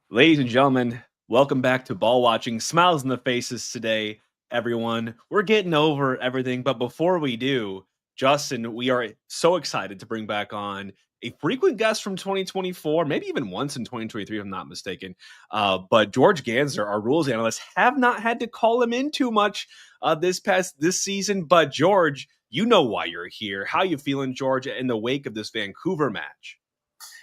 Ladies and gentlemen, welcome back to Ball Watching. Smiles in the faces today, everyone. We're getting over everything, but before we do, Justin, we are so excited to bring back on a frequent guest from 2024, maybe even once in 2023, if I'm not mistaken. But George Gansner, our rules analyst, have not had to call him in too much this season. But George, you know why you're here. How you feeling, George, in the wake of this Vancouver match?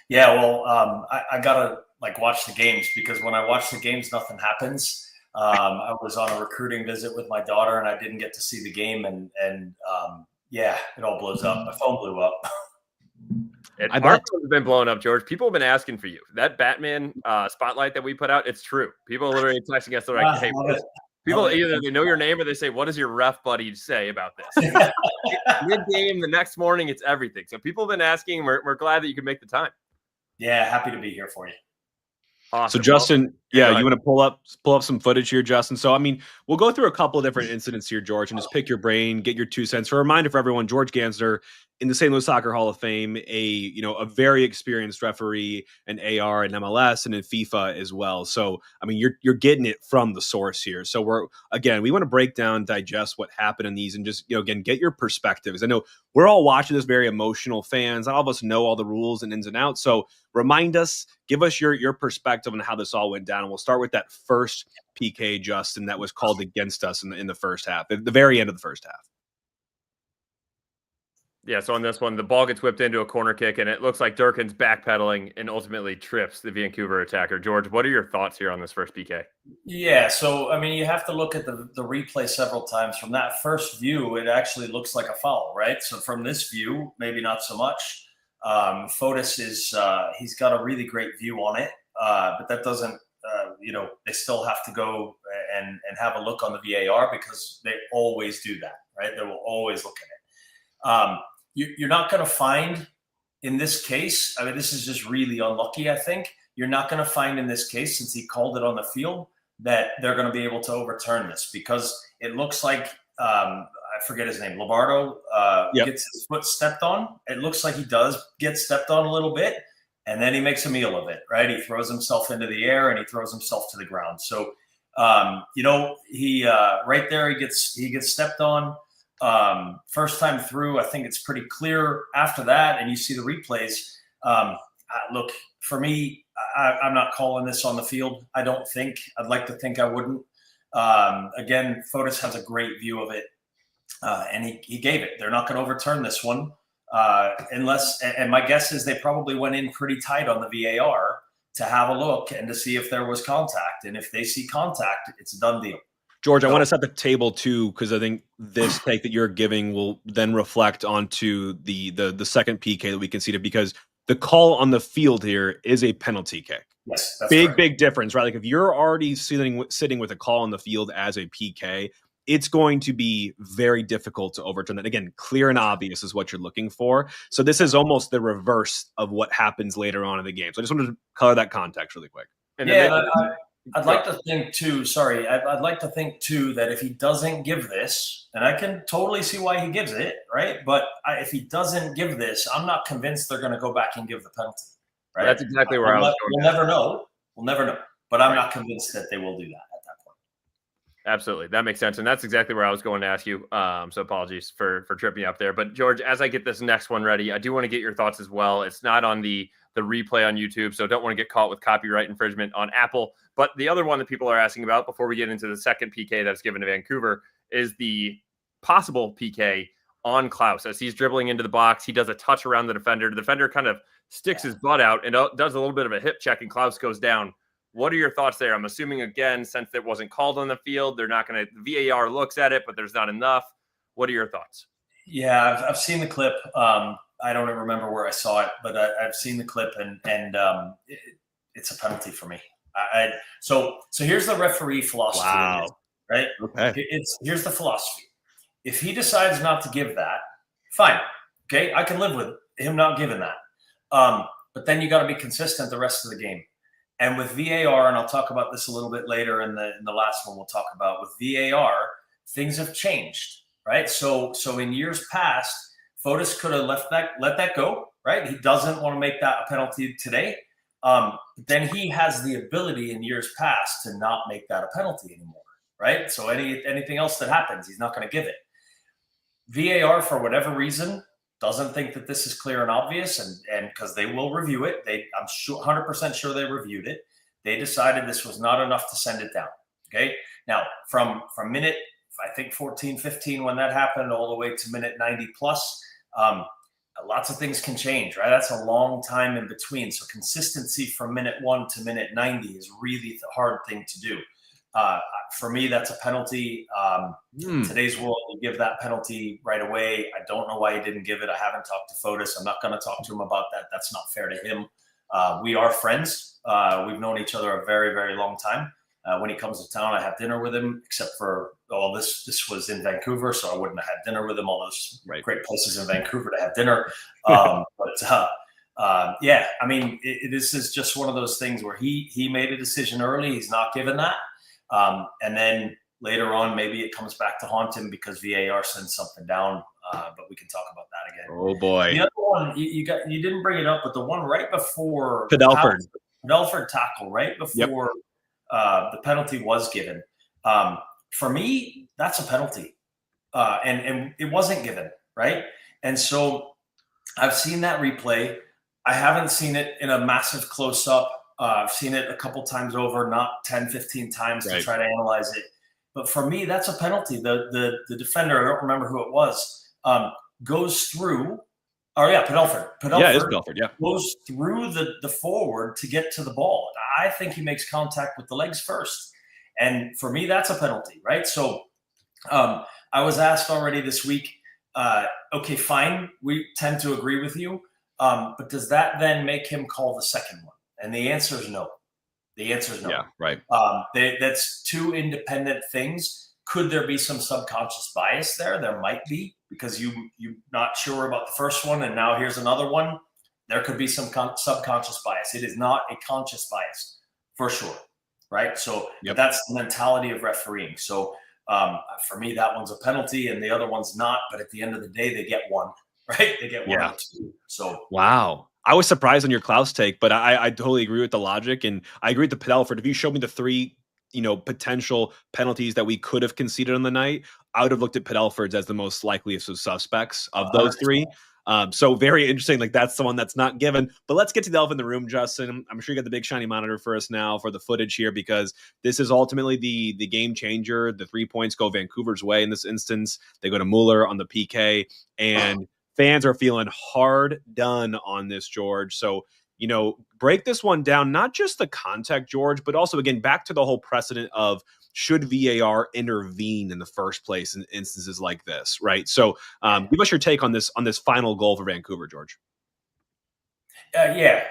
Yeah, well, I gotta watch the games because when I watch the games, nothing happens. I was on a recruiting visit with my daughter, and I didn't get to see the game, and yeah, it all blows up. My phone blew up. Our phone's been blown up, George. People have been asking for you. That Batman spotlight that we put out, it's true. People are literally texting us. They're like, hey, people either they know your name or they say, what does your ref buddy say about this? Mid-game, the next morning, it's everything. So people have been asking. We're glad that you could make the time. Yeah, happy to be here for you. Awesome. So Justin, you want to pull up some footage here, Justin. So I mean, we'll go through a couple of different incidents here, George, and just pick your brain, get your 2 cents. For a reminder for everyone, George Gansner in the St. Louis Soccer Hall of Fame, a very experienced referee in AR and MLS and in FIFA as well. So I mean, you're getting it from the source here. So we want to break down, digest what happened in these, and just again get your perspectives. I know we're all watching this, very emotional fans. Not all of us know all the rules and ins and outs. So remind us, give us your perspective on how this all went down. And we'll start with that first PK, Justin, that was called against us in the first half, at the very end of the first half. Yeah, so on this one, the ball gets whipped into a corner kick, and it looks like Durkin's backpedaling and ultimately trips the Vancouver attacker. George, what are your thoughts here on this first PK? Yeah, so, I mean, you have to look at the replay several times. From that first view, it actually looks like a foul, right? So from this view, maybe not so much. Fotis he's got a really great view on it, but that doesn't, they still have to go and have a look on the VAR because they always do that, right? They will always look at it. You're not going to find in this case, I mean, this is just really unlucky, I think. You're not going to find in this case, since he called it on the field, that they're going to be able to overturn this because it looks like, I forget his name, Lombardo gets his foot stepped on. It looks like he does get stepped on a little bit, and then he makes a meal of it, right? He throws himself into the air and he throws himself to the ground. So, he right there, he gets stepped on. First time through, I think it's pretty clear after that, and you see the replays. Look, for me, I'm not calling this on the field. I don't think. I'd like to think I wouldn't. Again, Fotis has a great view of it, and he gave it. They're not going to overturn this one unless, and my guess is they probably went in pretty tight on the VAR to have a look and to see if there was contact. And if they see contact, it's a done deal. George, I want to set the table too, because I think this take that you're giving will then reflect onto the second PK that we conceded, because the call on the field here is a penalty kick. Yes, that's correct. Big difference, right? Like if you're already sitting with a call on the field as a PK, it's going to be very difficult to overturn that. Again, clear and obvious is what you're looking for. So this is almost the reverse of what happens later on in the game. So I just wanted to color that context really quick. And I'd like to think too, I'd like to think too that if he doesn't give this, and I can totally see why he gives it, right? But if he doesn't give this, I'm not convinced they're going to go back and give the penalty, right? That's exactly where I was going. We'll never know. We'll never know. But I'm not convinced that they will do that at that point. Absolutely. That makes sense. And that's exactly where I was going to ask you. So apologies for tripping you up there. But George, as I get this next one ready, I do want to get your thoughts as well. It's not on the replay on YouTube, so don't want to get caught with copyright infringement on Apple. But the other one that people are asking about before we get into the second PK that's given to Vancouver is the possible PK on Klaus. As he's dribbling into the box, he does a touch around the defender. The defender kind of sticks his butt out and does a little bit of a hip check, and Klaus goes down. What are your thoughts there? I'm assuming, again, since it wasn't called on the field, they're not going to – VAR looks at it, but there's not enough. What are your thoughts? Yeah, I've seen the clip. I don't remember where I saw it, but I've seen the clip, and it's a penalty for me. So here's the referee philosophy. Wow. Right? Okay. Here's the philosophy. If he decides not to give that, fine. Okay, I can live with him not giving that. But then you got to be consistent the rest of the game. And with VAR, and I'll talk about this a little bit later in the last one we'll talk about, with VAR, things have changed, right? So in years past, Fotis could have let that go, right? He doesn't want to make that a penalty today. Then he has the ability in years past to not make that a penalty anymore, right? So anything else that happens, he's not going to give it. VAR, for whatever reason, doesn't think that this is clear and obvious, and because they will review it, I'm sure 100% sure they reviewed it. They decided this was not enough to send it down. Okay, now from minute, I think 14, 15 when that happened, all the way to minute 90 plus, lots of things can change, right? That's a long time in between. So consistency from minute 1 to minute 90 is really the hard thing to do. For me, that's a penalty. Today's world, you give that penalty right away. I don't know why he didn't give it. I haven't talked to Fotis. I'm not going to talk to him about that. That's not fair to him. We are friends. We've known each other a very, very long time. When he comes to town, I have dinner with him, except for, this was in Vancouver, so I wouldn't have had dinner with him. All those great places in Vancouver to have dinner. Yeah, I mean, this is just one of those things where he made a decision early. He's not given that. And then later on, maybe it comes back to haunt him because VAR sends something down. But we can talk about that again. Oh boy! The other one you didn't bring it up, but the one right before Pedelford tackle, right before the penalty was given. For me, that's a penalty, and it wasn't given, right? And so I've seen that replay. I haven't seen it in a massive close up. I've seen it a couple times over, not 10, 15 times to try to analyze it. But for me, that's a penalty. The defender, I don't remember who it was, goes through. Pedelford. Yeah, it is Pedelford, yeah. Goes through the forward to get to the ball. I think he makes contact with the legs first. And for me, that's a penalty, right? So I was asked already this week, okay, fine, we tend to agree with you. But does that then make him call the second one? And the answer is no. The answer is no. Yeah, right. That's two independent things. Could there be some subconscious bias there? There might be, because you're not sure about the first one, and now here's another one. There could be some subconscious bias. It is not a conscious bias, for sure, right? So that's the mentality of refereeing. So for me, that one's a penalty, and the other one's not. But at the end of the day, they get one, right? They get one or two. So wow. I was surprised on your Klaus take, but I totally agree with the logic, and I agree with the Pedelford. If you showed me the three, potential penalties that we could have conceded on the night, I would have looked at Pedelford's as the most likeliest of suspects of those three. So very interesting. Like, that's the one that's not given. But let's get to the elephant in the room, Justin. I'm sure you got the big shiny monitor for us now for the footage here, because this is ultimately the game changer. The 3 points go Vancouver's way in this instance. They go to Mueller on the PK, and fans are feeling hard done on this, George. So, break this one down, not just the contact, George, but also, again, back to the whole precedent of should VAR intervene in the first place in instances like this, right? So give us your take on this final goal for Vancouver, George.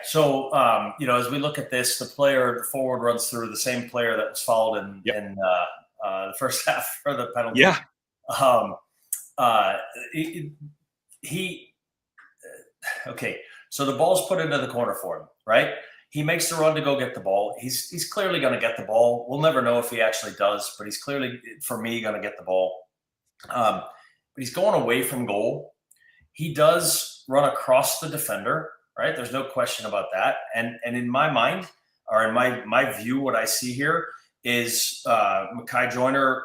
So, as we look at this, the forward runs through the same player that was fouled in the first half for the penalty. Yeah. So the ball's put into the corner for him, right? He makes the run to go get the ball. He's clearly going to get the ball. We'll never know if he actually does, but he's clearly, for me, going to get the ball. But he's going away from goal. He does run across the defender, right? There's no question about that. And in my mind, or in my view, what I see here is Mackay Joyner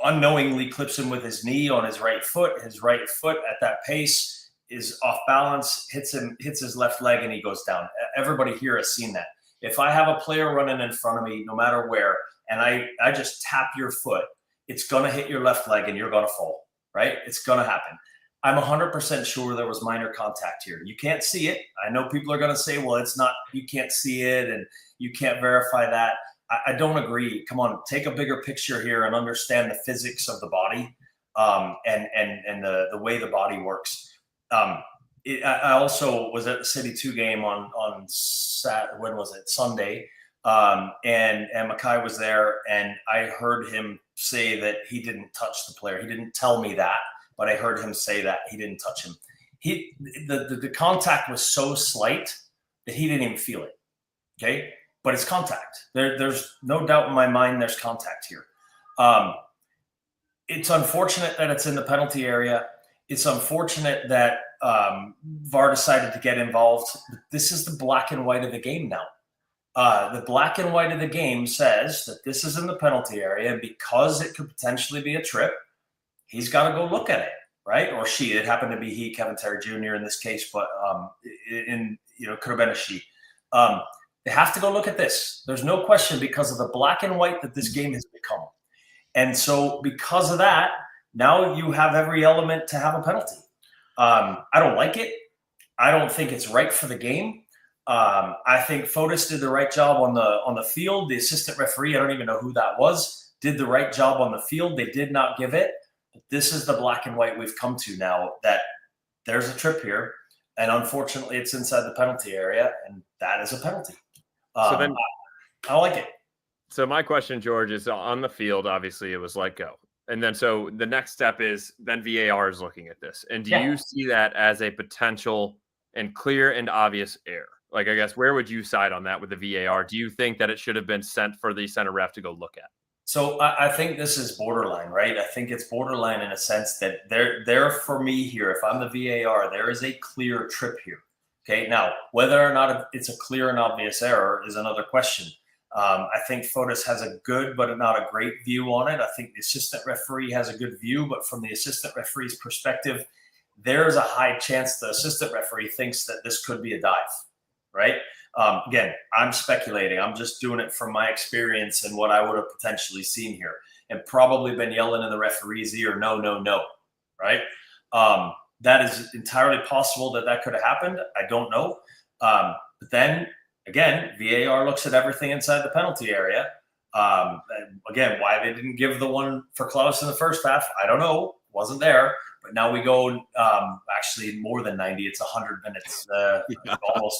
unknowingly clips him with his knee on his right foot. His right foot at that pace is off balance, hits his left leg, and he goes down. Everybody here has seen that. If I have a player running in front of me, no matter where, and I just tap your foot, it's going to hit your left leg and you're going to fall, right? It's going to happen. I'm 100% sure there was minor contact here. You can't see it. I know people are going to say, well, it's not, you can't see it and you can't verify that. I don't agree. Come on, take a bigger picture here and understand the physics of the body and the way the body works. I also was at the City 2 game on Sunday, and Mackay was there, and I heard him say that he didn't touch the player. He didn't tell me that, but I heard him say that he didn't touch him. The contact was so slight that he didn't even feel it. Okay, but it's contact. There's no doubt in my mind there's contact here. It's unfortunate that it's in the penalty area. It's unfortunate that VAR decided to get involved. This is the black and white of the game now. The black and white of the game says that this is in the penalty area, and because it could potentially be a trip, he's got to go look at it, right? Or she. It happened to be he, Kevin Terry Jr. in this case, but it could have been a she. They have to go look at this. There's no question because of the black and white that this game has become. And so because of that, now you have every element to have a penalty. I don't like it. I don't think it's right for the game. I think Fotis did the right job on the field. The assistant referee, I don't even know who that was, did the right job on the field. They did not give it. But this is the black and white we've come to now, that there's a trip here. And unfortunately, it's inside the penalty area, and that is a penalty. So then, I like it. So my question, George, is on the field, obviously it was let go. And then so the next step is then VAR is looking at this. And do you see that as a potential and clear and obvious error? Like, I guess, where would you side on that with the VAR? Do you think that it should have been sent for the center ref to go look at? So I think this is borderline, right? I think it's borderline in a sense that there for me here, if I'm the VAR, there is a clear trip here. Okay, now, whether or not it's a clear and obvious error is another question. I think Fotis has a good but not a great view on it. I think the assistant referee has a good view, but from the assistant referee's perspective, there's a high chance the assistant referee thinks that this could be a dive, right? Again, I'm speculating. I'm just doing it from my experience and what I would have potentially seen here, and probably been yelling in the referee's ear, no, no, no, right? That is entirely possible that could have happened. I don't know. But then, again, VAR looks at everything inside the penalty area. And again, why they didn't give the one for Klaus in the first half, I don't know. Wasn't there. But now we go actually more than 90. It's 100 minutes,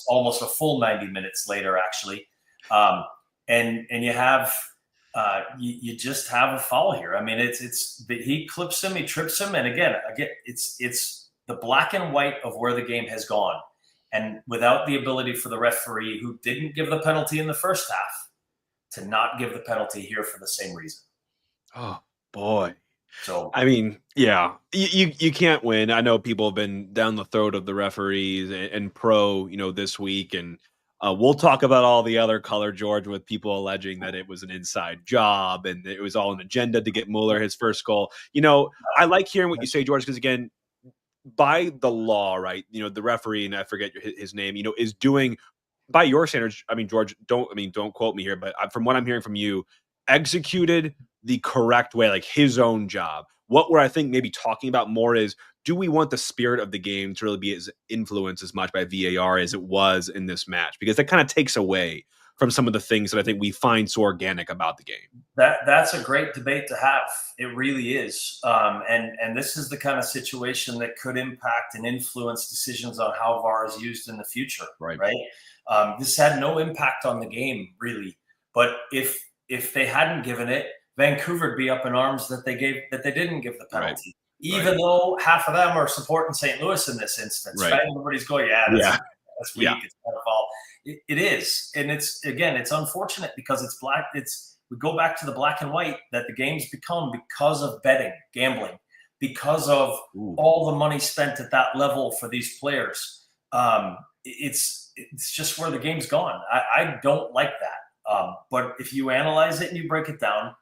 almost a full 90 minutes later, actually. And you have you just have a foul here. I mean, he clips him, he trips him, and again, it's the black and white of where the game has gone. And without the ability for the referee, who didn't give the penalty in the first half, to not give the penalty here for the same reason. Oh, boy. So, I mean, yeah, you can't win. I know people have been down the throat of the referees and pro, this week. And we'll talk about all the other color, George, with people alleging that it was an inside job and it was all an agenda to get Mueller his first goal. I like hearing what you say, George, because, again, by the law, right, the referee, and I forget his name, is doing, by your standards, I mean, George, don't quote me here, but from what I'm hearing from you, executed the correct way, like his own job. What we're, I think, maybe talking about more is, do we want the spirit of the game to really be as influenced as much by VAR as it was in this match? Because that kind of takes away from some of the things that I think we find so organic about the game. That's a great debate to have. It really is. And this is the kind of situation that could impact and influence decisions on how VAR is used in the future. Right. This had no impact on the game, really. But if they hadn't given it, Vancouver would be up in arms that they didn't give the penalty. Right. Even though half of them are supporting St. Louis in this instance. Right? Everybody's going, that's weak. It's not a foul. It is. And it's unfortunate because it's black. We go back to the black and white that the game's become because of betting, gambling, because of all the money spent at that level for these players. It's just where the game's gone. I don't like that. But if you analyze it and you break it down,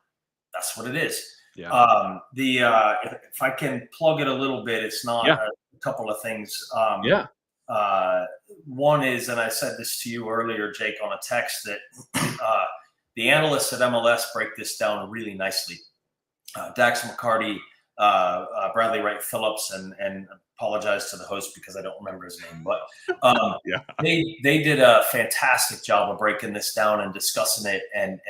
that's what it is. Yeah. If I can plug it a little bit, it's not a couple of things. One is, and I said this to you earlier, Jake, on a text, that the analysts at MLS break this down really nicely. Dax McCarty, Bradley Wright Phillips, and apologize to the host because I don't remember his name, but they did a fantastic job of breaking this down and discussing it, and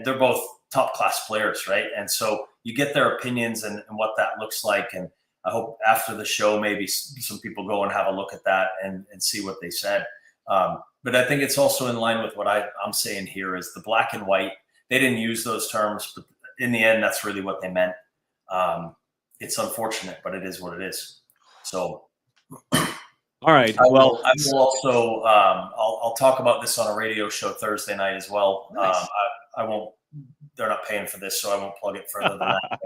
they're both top class players, right? And so you get their opinions and what that looks like, and I hope after the show maybe some people go and have a look at that and see what they said. But I think it's also in line with what I'm saying here is the black and white. They didn't use those terms, but in the end, that's really what they meant. It's unfortunate, but it is what it is. So, all right. I will also I'll talk about this on a radio show Thursday night as well. Nice. I won't. They're not paying for this, so I won't plug it further than that.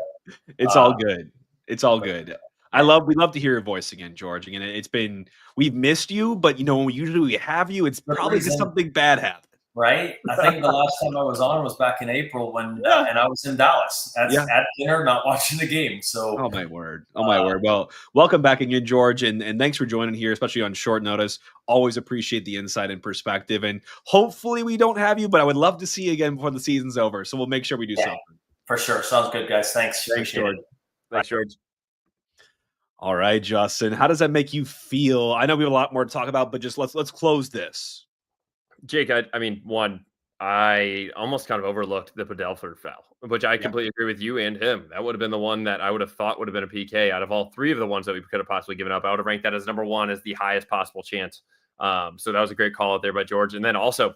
It's all good. It's all good. We love to hear your voice again, George. Again, we've missed you, but when we have you, it's probably just something bad happened. Right? I think the last time I was on was back in April when and I was in Dallas at dinner, not watching the game. So oh my word. Well, welcome back again, George, and thanks for joining here, especially on short notice. Always appreciate the insight and perspective. And hopefully we don't have you, but I would love to see you again before the season's over. So we'll make sure we do something. For sure. Sounds good, guys. Thanks, George. Thanks, George. All right, Justin. How does that make you feel? I know we have a lot more to talk about, but just let's close this. Jake, I almost kind of overlooked the Padelford foul, which I completely agree with you and him. That would have been the one that I would have thought would have been a PK out of all three of the ones that we could have possibly given up. I would have ranked that as number one, as the highest possible chance. So that was a great call out there by George. And then also,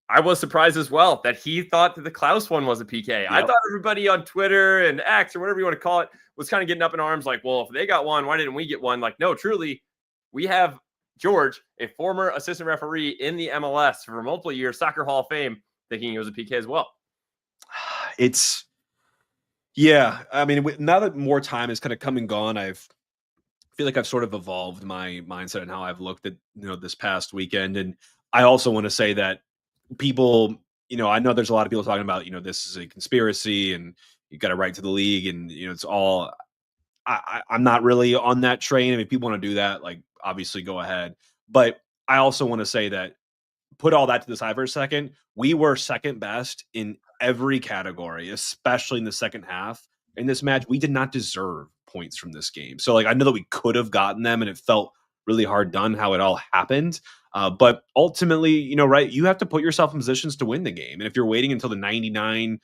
I was surprised as well that he thought that the Klaus one was a PK. Yep. I thought everybody on Twitter and X or whatever you want to call it was kind of getting up in arms like, well, if they got one, why didn't we get one? Like, no, truly, we have George, a former assistant referee in the MLS for multiple years, Soccer Hall of Fame, thinking it was a PK as well. I mean, now that more time has kind of come and gone, I feel like I've sort of evolved my mindset and how I've looked at, this past weekend. And I also want to say that people, I know there's a lot of people talking about, this is a conspiracy and you got to write to the league and, it's all, I'm not really on that train. I mean, if people want to do that, like, obviously go ahead. But I also want to say that, put all that to the side for a second, we were second best in every category, especially in the second half. In this match, we did not deserve points from this game. So, I know that we could have gotten them, and it felt really hard done how it all happened. But ultimately, you have to put yourself in positions to win the game. And if you're waiting until the 99,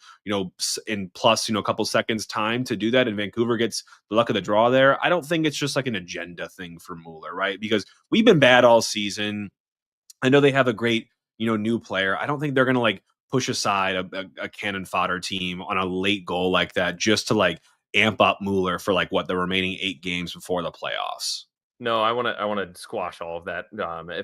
in plus, a couple seconds time to do that, and Vancouver gets the luck of the draw there, I don't think it's just like an agenda thing for Mueller, right? Because we've been bad all season. I know they have a great, new player. I don't think they're going to push aside a cannon fodder team on a late goal like that just to amp up Mueller for the remaining 8 games before the playoffs. No, I want to squash all of that.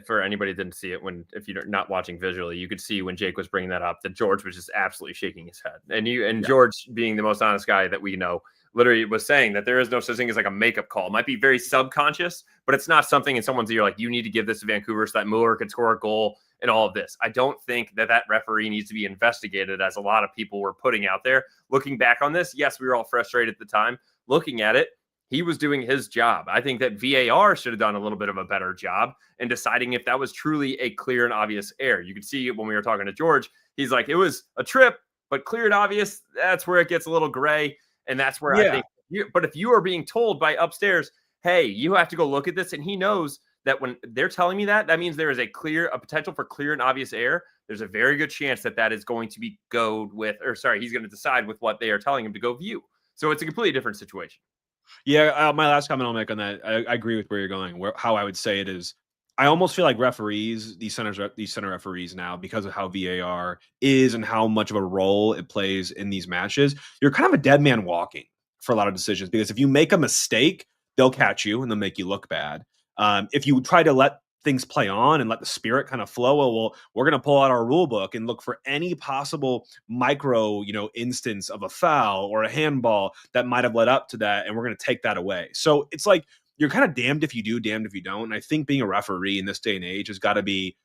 For anybody that didn't see it, if you're not watching visually, you could see when Jake was bringing that up that George was just absolutely shaking his head. And George, being the most honest guy that we know, literally was saying that there is no such thing as a makeup call. It might be very subconscious, but it's not something in someone's ear you need to give this to Vancouver so that Mueller can score a goal and all of this. I don't think that referee needs to be investigated, as a lot of people were putting out there. Looking back on this, yes, we were all frustrated at the time. Looking at it, he was doing his job. I think that VAR should have done a little bit of a better job in deciding if that was truly a clear and obvious error. You could see when we were talking to George, he's like, it was a trip, but clear and obvious, that's where it gets a little gray. And that's where I think, but if you are being told by upstairs, hey, you have to go look at this, and he knows that when they're telling me that means there is a potential for clear and obvious error. There's a very good chance that is going to be he's going to decide with what they are telling him to go view. So it's a completely different situation. Yeah, my last comment I'll make on that, I agree with where you're going. How I would say it is, I almost feel like referees, these center referees now, because of how VAR is and how much of a role it plays in these matches, you're kind of a dead man walking for a lot of decisions. Because if you make a mistake, they'll catch you and they'll make you look bad. If you try to let things play on and let the spirit kind of flow, well, we're going to pull out our rule book and look for any possible micro, instance of a foul or a handball that might have led up to that, and we're going to take that away. So it's you're kind of damned if you do, damned if you don't. And I think being a referee in this day and age has got to be,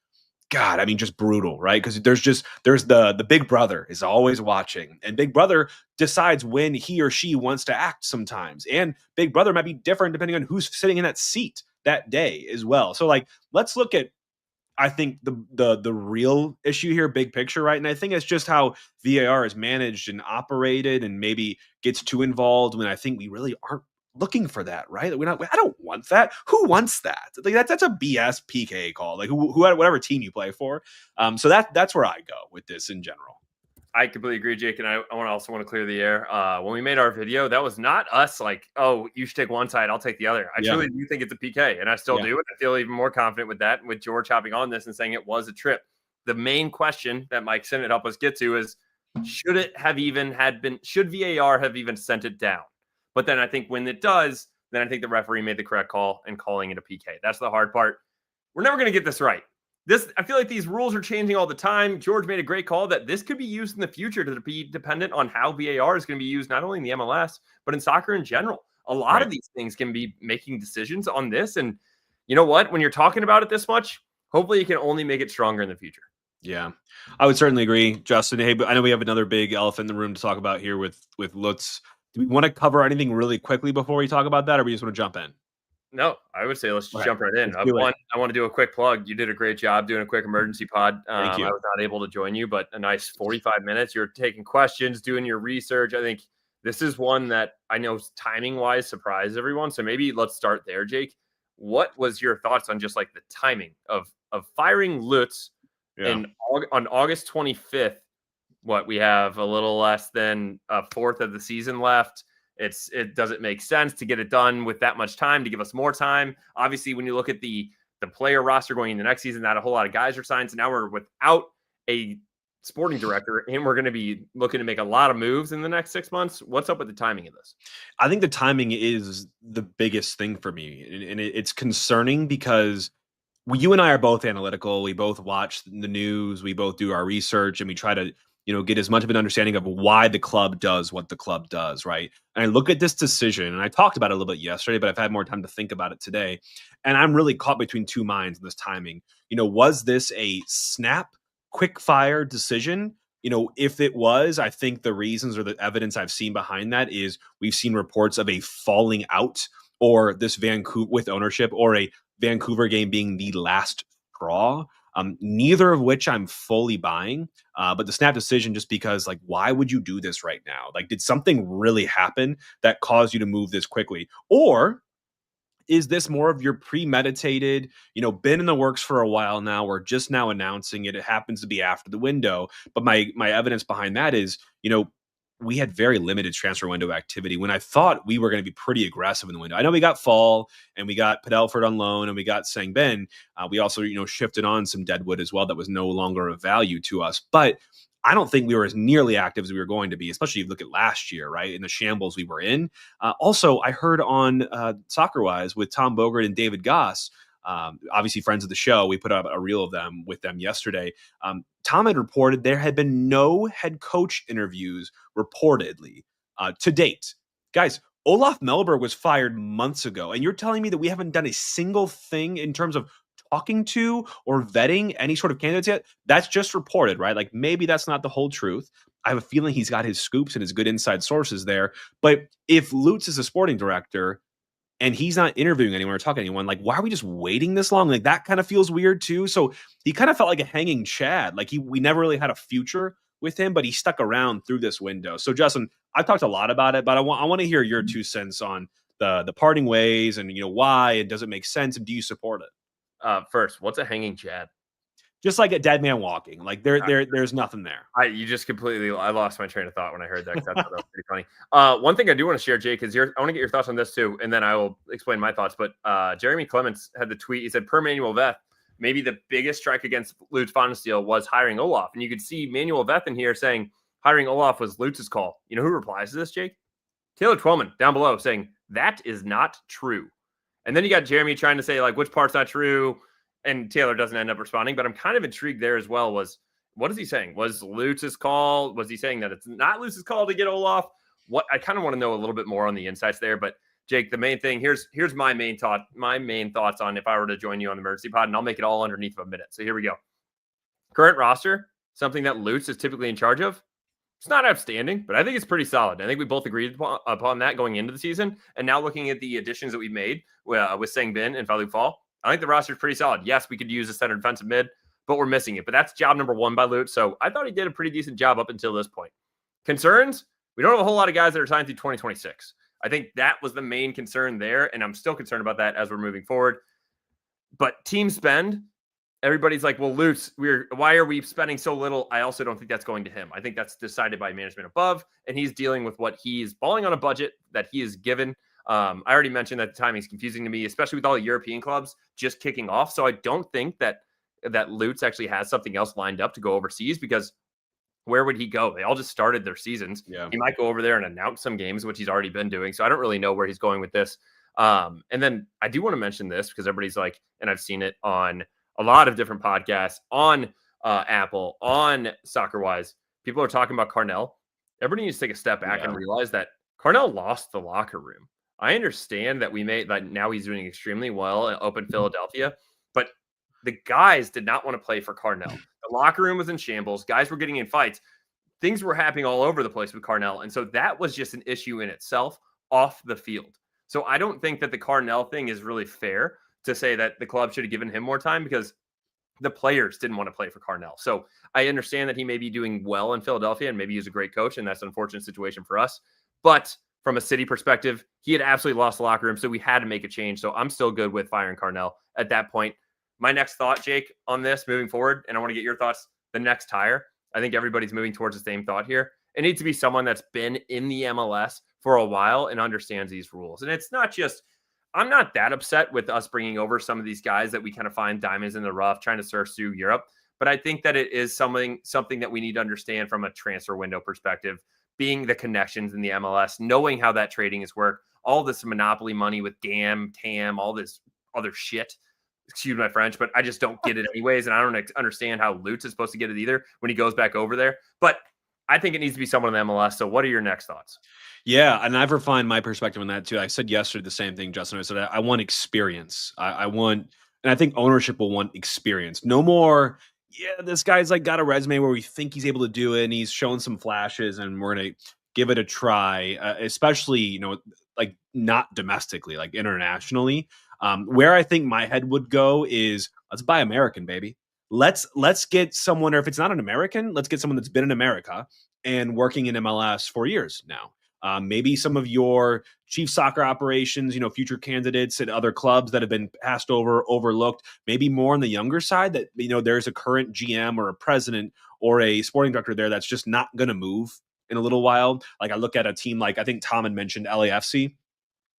God, I mean, just brutal, right? Because there's the big brother is always watching, and big brother decides when he or she wants to act sometimes. And big brother might be different depending on who's sitting in that seat that day as well. So let's look at, I think, the real issue here, big picture, right? And I think it's just how VAR is managed and operated, and maybe gets too involved when I think we really aren't looking for that, right? I don't want that. Who wants that? That's a BS PK call. Whatever team you play for. So that's where I go with this in general. I completely agree, Jake, and I also want to clear the air. When we made our video, that was not us oh, you should take one side, I'll take the other. I truly do think it's a PK, and I still do. And I feel even more confident with that, with George hopping on this and saying it was a trip. The main question that Mike Sinnott helped us get to is, should VAR have even sent it down? But then I think when it does, then I think the referee made the correct call in calling it a PK. That's the hard part. We're never going to get this right. I feel like these rules are changing all the time. George made a great call that this could be used in the future to be dependent on how VAR is going to be used, not only in the MLS, but in soccer in general. A lot of these things can be making decisions on this. And you know what? When you're talking about it this much, hopefully you can only make it stronger in the future. Yeah, I would certainly agree, Justin. Hey, but I know we have another big elephant in the room to talk about here with Lutz. Do we want to cover anything really quickly before we talk about that, or we just want to jump in? No, I would say let's just jump right in. I want to do a quick plug. You did a great job doing a quick emergency pod. Thank you. I was not able to join you, but a nice 45 minutes. You're taking questions, doing your research. I think this is one that I know timing-wise surprised everyone. So maybe let's start there, Jake. What was your thoughts on just like the timing of firing Lutz on August 25th? What, we have a little less than a fourth of the season left. It doesn't make sense to get it done with that much time, to give us more time. Obviously, when you look at the player roster going into next season, not a whole lot of guys are signed. So now we're without a sporting director, and we're going to be looking to make a lot of moves in the next 6 months. What's up with the timing of this? I think the timing is the biggest thing for me. And it's concerning because you and I are both analytical. We both watch the news. We both do our research, and we try to get as much of an understanding of why the club does what the club does, right? And I look at this decision, and I talked about it a little bit yesterday, but I've had more time to think about it today. And I'm really caught between two minds in this timing. Was this a snap, quick fire decision? If it was, I think the reasons or the evidence I've seen behind that is we've seen reports of a falling out, or this Vancouver with ownership, or a Vancouver game being the last straw. Neither of which I'm fully buying. But the snap decision, just because, like, why would you do this right now? Like, did something really happen that caused you to move this quickly? Or is this more of your premeditated, been in the works for a while now, we're just now announcing it. It happens to be after the window. But my evidence behind that is, we had very limited transfer window activity when I thought we were going to be pretty aggressive in the window. I know we got Fall, and we got Padelford on loan, and we got Sangbin. We also, shifted on some Deadwood as well that was no longer of value to us. But I don't think we were as nearly active as we were going to be, especially if you look at last year, right? In the shambles we were in. Also, I heard on Soccer-Wise with Tom Bogert and David Goss, obviously friends of the show, we put up a reel of them with them yesterday. Tom had reported there had been no head coach interviews reportedly to date. Guys, Olaf Melberg was fired months ago, and you're telling me that we haven't done a single thing in terms of talking to or vetting any sort of candidates yet? That's just reported, right? Like, maybe that's not the whole truth. I have a feeling he's got his scoops and his good inside sources there. But if Lutz is a sporting director and he's not interviewing anyone or talking to anyone, like, why are we just waiting this long? Like, that kind of feels weird too. So he kind of felt like a hanging Chad. Like, we never really had a future with him, but he stuck around through this window. So Justin, I've talked a lot about it, but I want to hear your 2 cents on the parting ways, and why, and does it make sense, and do you support it? First, what's a hanging Chad? Just like a dead man walking. Like, there's nothing there. I lost my train of thought when I heard that. That was pretty funny. One thing I do want to share, Jake, is I want to get your thoughts on this too, and then I will explain my thoughts. But Jeremy Clements had the tweet. He said, per Manuel Veth, maybe the biggest strike against Lutz Pfannenstiel was hiring Olaf. And you could see Manuel Veth in here saying hiring Olaf was Lutz's call. You know who replies to this, Jake? Taylor Twellman down below saying that is not true. And then you got Jeremy trying to say, like, which part's not true? And Taylor doesn't end up responding, but I'm kind of intrigued there as well. What is he saying? Was Lutz's call? Was he saying that it's not Lutz's call to get Olaf? What I kind of want to know a little bit more on the insights there. But Jake, the main thing here's my main thoughts on if I were to join you on the emergency pod, and I'll make it all underneath of a minute. So here we go. Current roster, something that Lutz is typically in charge of. It's not outstanding, but I think it's pretty solid. I think we both agreed upon that going into the season. And now looking at the additions that we've made with Sangbin and Fallu Fall, I think the roster is pretty solid. Yes, we could use a center defensive mid, but we're missing it. But that's job number 1 by Lutz. So I thought he did a pretty decent job up until this point. Concerns? We don't have a whole lot of guys that are signed through 2026. I think that was the main concern there, and I'm still concerned about that as we're moving forward. But team spend, everybody's like, well, Lutz, why are we spending so little? I also don't think that's going to him. I think that's decided by management above, and he's dealing with what he's balling on a budget that he is given. I already mentioned that the timing is confusing to me, especially with all the European clubs just kicking off. So I don't think that Lutz actually has something else lined up to go overseas, because where would he go? They all just started their seasons. Yeah. He might go over there and announce some games, which he's already been doing. So I don't really know where he's going with this. And then I do want to mention this because everybody's like, and I've seen it on a lot of different podcasts, on Apple, on Soccer-Wise, people are talking about Carnell. Everybody needs to take a step back and realize that Carnell lost the locker room. I understand that now he's doing extremely well in open Philadelphia, but the guys did not want to play for Carnell. The locker room was in shambles. Guys were getting in fights. Things were happening all over the place with Carnell. And so that was just an issue in itself off the field. So I don't think that the Carnell thing is really fair to say that the club should have given him more time, because the players didn't want to play for Carnell. So I understand that he may be doing well in Philadelphia and maybe he's a great coach, and that's an unfortunate situation for us. But from a city perspective, he had absolutely lost the locker room, so we had to make a change. So I'm still good with firing Carnell at that point. My next thought, Jake, on this moving forward, and I want to get your thoughts, the next hire. I think everybody's moving towards the same thought here. It needs to be someone that's been in the MLS for a while and understands these rules. And it's not just, I'm not that upset with us bringing over some of these guys that we kind of find diamonds in the rough, trying to search through Europe. But I think that it is something that we need to understand from a transfer window perspective, being the connections in the MLS, knowing how that trading is worked, all this monopoly money with GAM, TAM, all this other shit. Excuse my French, but I just don't get it anyways. And I don't understand how Lutz is supposed to get it either when he goes back over there. But I think it needs to be someone in the MLS. So what are your next thoughts? Yeah, and I've refined my perspective on that too. I said yesterday the same thing, Justin. I said I want experience. I want, and I think ownership will want experience. No more, yeah, this guy's like got a resume where we think he's able to do it and he's shown some flashes and we're going to give it a try, especially, like not domestically, like internationally. Where I think my head would go is let's buy American, baby. Let's get someone, or if it's not an American, let's get someone that's been in America and working in MLS for years now. Maybe some of your chief soccer operations, future candidates at other clubs that have been passed over, overlooked, maybe more on the younger side that, there's a current GM or a president or a sporting director there that's just not going to move in a little while. Like I look at a team like I think Tom had mentioned LAFC,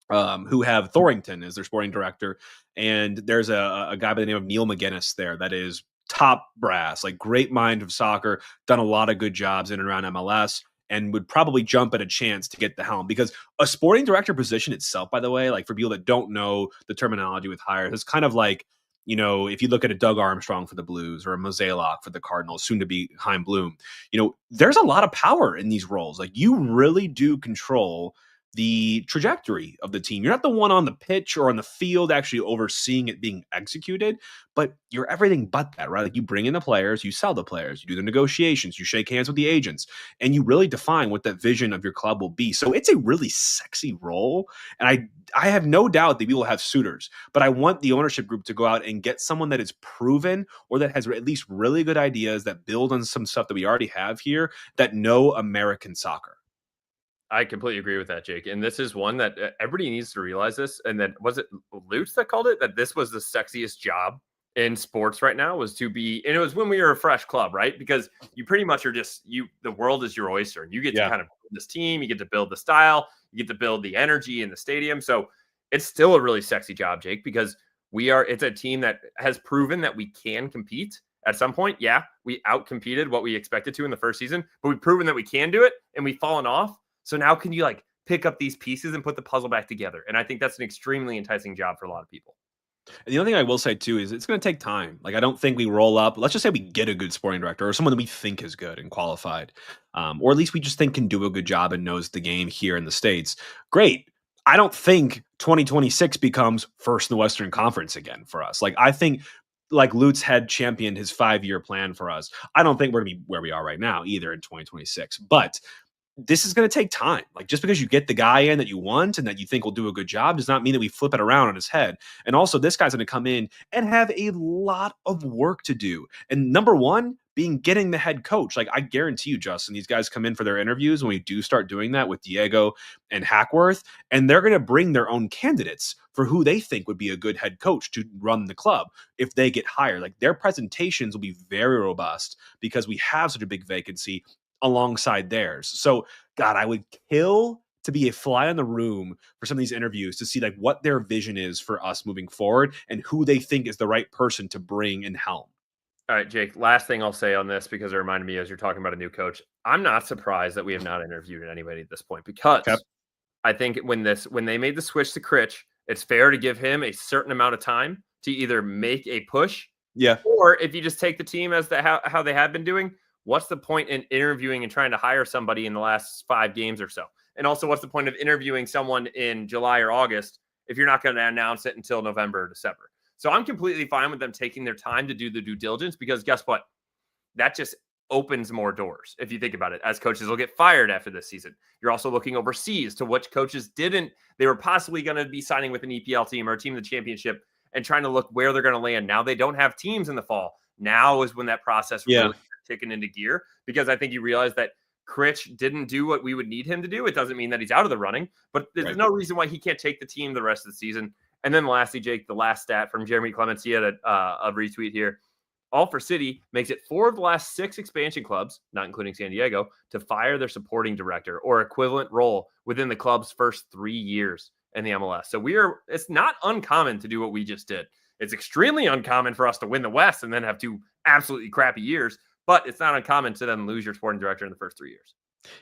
who have Thorington as their sporting director. And there's a guy by the name of Neil McGuinness there that is top brass, like great mind of soccer, done a lot of good jobs in and around MLS, and would probably jump at a chance to get the helm, because a sporting director position itself, by the way, like for people that don't know the terminology with hires, it's kind of like, if you look at a Doug Armstrong for the Blues or a Mozeliak for the Cardinals, soon to be Chaim Bloom, there's a lot of power in these roles. Like you really do control the trajectory of the team. You're not the one on the pitch or on the field actually overseeing it being executed, but you're everything but that, right? Like you bring in the players, you sell the players, you do the negotiations, you shake hands with the agents, and you really define what that vision of your club will be. So it's a really sexy role. And I have no doubt that we will have suitors, but I want the ownership group to go out and get someone that is proven or that has at least really good ideas that build on some stuff that we already have here that know American soccer. I completely agree with that, Jake. And this is one that everybody needs to realize this. And then was it Lutz that called it that this was the sexiest job in sports right now, was to be, and it was when we were a fresh club, right? Because you pretty much are the world is your oyster, and you get to kind of build this team, you get to build the style, you get to build the energy in the stadium. So it's still a really sexy job, Jake, because it's a team that has proven that we can compete. At some point, we out-competed what we expected to in the first season, but we've proven that we can do it, and we've fallen off. So now can you pick up these pieces and put the puzzle back together? And I think that's an extremely enticing job for a lot of people. And the other thing I will say too is it's going to take time. Like I don't think we roll up. Let's just say we get a good sporting director or someone that we think is good and qualified, or at least we just think can do a good job and knows the game here in the States. Great. I don't think 2026 becomes first in the Western Conference again for us. Like I think like Lutz had championed his 5-year plan for us. I don't think we're going to be where we are right now either in 2026, but this is going to take time. Like just because you get the guy in that you want and that you think will do a good job does not mean that we flip it around on his head. And also this guy's going to come in and have a lot of work to do. And number one, being getting the head coach. Like I guarantee you, Justin, these guys come in for their interviews when we do start doing that with Diego and Hackworth, and they're going to bring their own candidates for who they think would be a good head coach to run the club if they get hired. Like their presentations will be very robust because we have such a big vacancy alongside theirs. So God, I would kill to be a fly in the room for some of these interviews to see like what their vision is for us moving forward and who they think is the right person to bring and helm. All right, Jake, last thing I'll say on this, because it reminded me as you're talking about a new coach, I'm not surprised that we have not interviewed anybody at this point, because I think when they made the switch to Critch, it's fair to give him a certain amount of time to either make a push, or if you just take the team as how they have been doing, what's the point in interviewing and trying to hire somebody in the last 5 games or so? And also, what's the point of interviewing someone in July or August if you're not going to announce it until November or December? So I'm completely fine with them taking their time to do the due diligence, because guess what? That just opens more doors. If you think about it, as coaches will get fired after this season, you're also looking overseas to which coaches they were possibly going to be signing with an EPL team or a team in the championship and trying to look where they're going to land. Now they don't have teams in the fall. Now is when that process really kicking into gear, because I think you realize that Critch didn't do what we would need him to do. It doesn't mean that he's out of the running, but there's no reason why he can't take the team the rest of the season. And then lastly, Jake, the last stat from Jeremy Clements, he had a retweet here. All for City makes it 4 of the last 6 expansion clubs, not including San Diego, to fire their supporting director or equivalent role within the club's first 3 years in the MLS. So it's not uncommon to do what we just did. It's extremely uncommon for us to win the West and then have 2 absolutely crappy years, but it's not uncommon to then lose your sporting director in the first 3 years.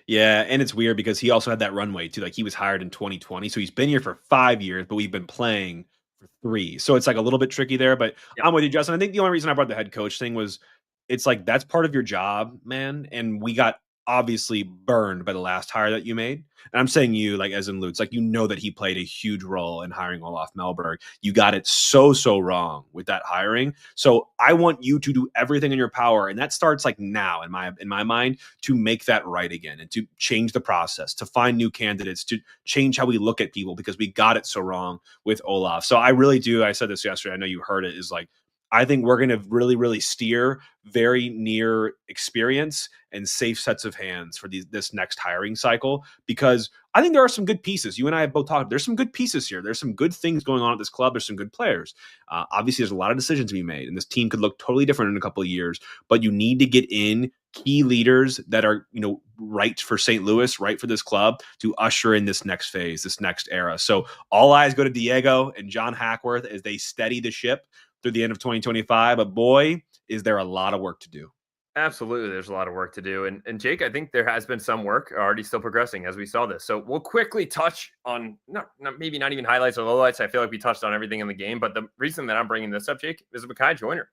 Yeah, and it's weird because he also had that runway too. Like, he was hired in 2020, so he's been here for 5 years, but we've been playing for 3. So it's like a little bit tricky there, but I'm with you, Justin. I think the only reason I brought the head coach thing was it's like that's part of your job, man. And we got obviously burned by the last hire that you made. And I'm saying you, like, as in Lutz, like, that he played a huge role in hiring Olaf Melberg. You got it so wrong with that hiring. So I want you to do everything in your power, and that starts like now in my mind, to make that right again and to change the process, to find new candidates, to change how we look at people, because we got it so wrong with Olaf. So I really do. I said this yesterday. I know you heard it. Is like, I think we're going to really steer very near experience and safe sets of hands for this next hiring cycle, because I think there are some good pieces. You and I have both talked. There's some good pieces here. There's some good things going on at this club. There's some good players. Obviously, there's a lot of decisions to be made, and this team could look totally different in a couple of years. But you need to get in key leaders that are, right for St. Louis, right for this club, to usher in this next phase, this next era. So all eyes go to Diego and John Hackworth as they steady the ship through the end of 2025. But boy, is there a lot of work to do. Absolutely. There's a lot of work to do. And Jake, I think there has been some work already still progressing as we saw this. So we'll quickly touch on, maybe not even highlights or lowlights. I feel like we touched on everything in the game. But the reason that I'm bringing this up, Jake, is Makai Joyner.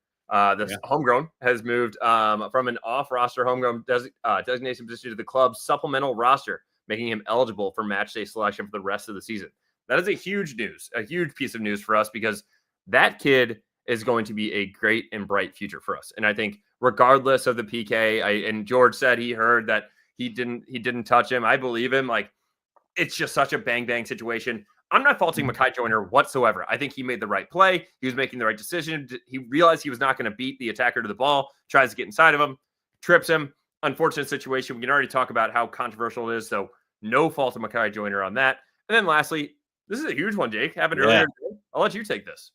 Homegrown has moved from an off-roster homegrown designation position to the club's supplemental roster, making him eligible for match day selection for the rest of the season. That is a huge piece of news for us, because that kid is going to be a great and bright future for us. And I think regardless of the PK, and George said he heard that he didn't touch him. I believe him. Like, it's just such a bang situation. I'm not faulting Makai Joyner whatsoever. I think he made the right play. He was making the right decision. He realized he was not going to beat the attacker to the ball, tries to get inside of him, trips him. Unfortunate situation. We can already talk about how controversial it is. So no fault of Makai Joyner on that. And then lastly, this is a huge one, Jake. Happened earlier today. I'll let you take this.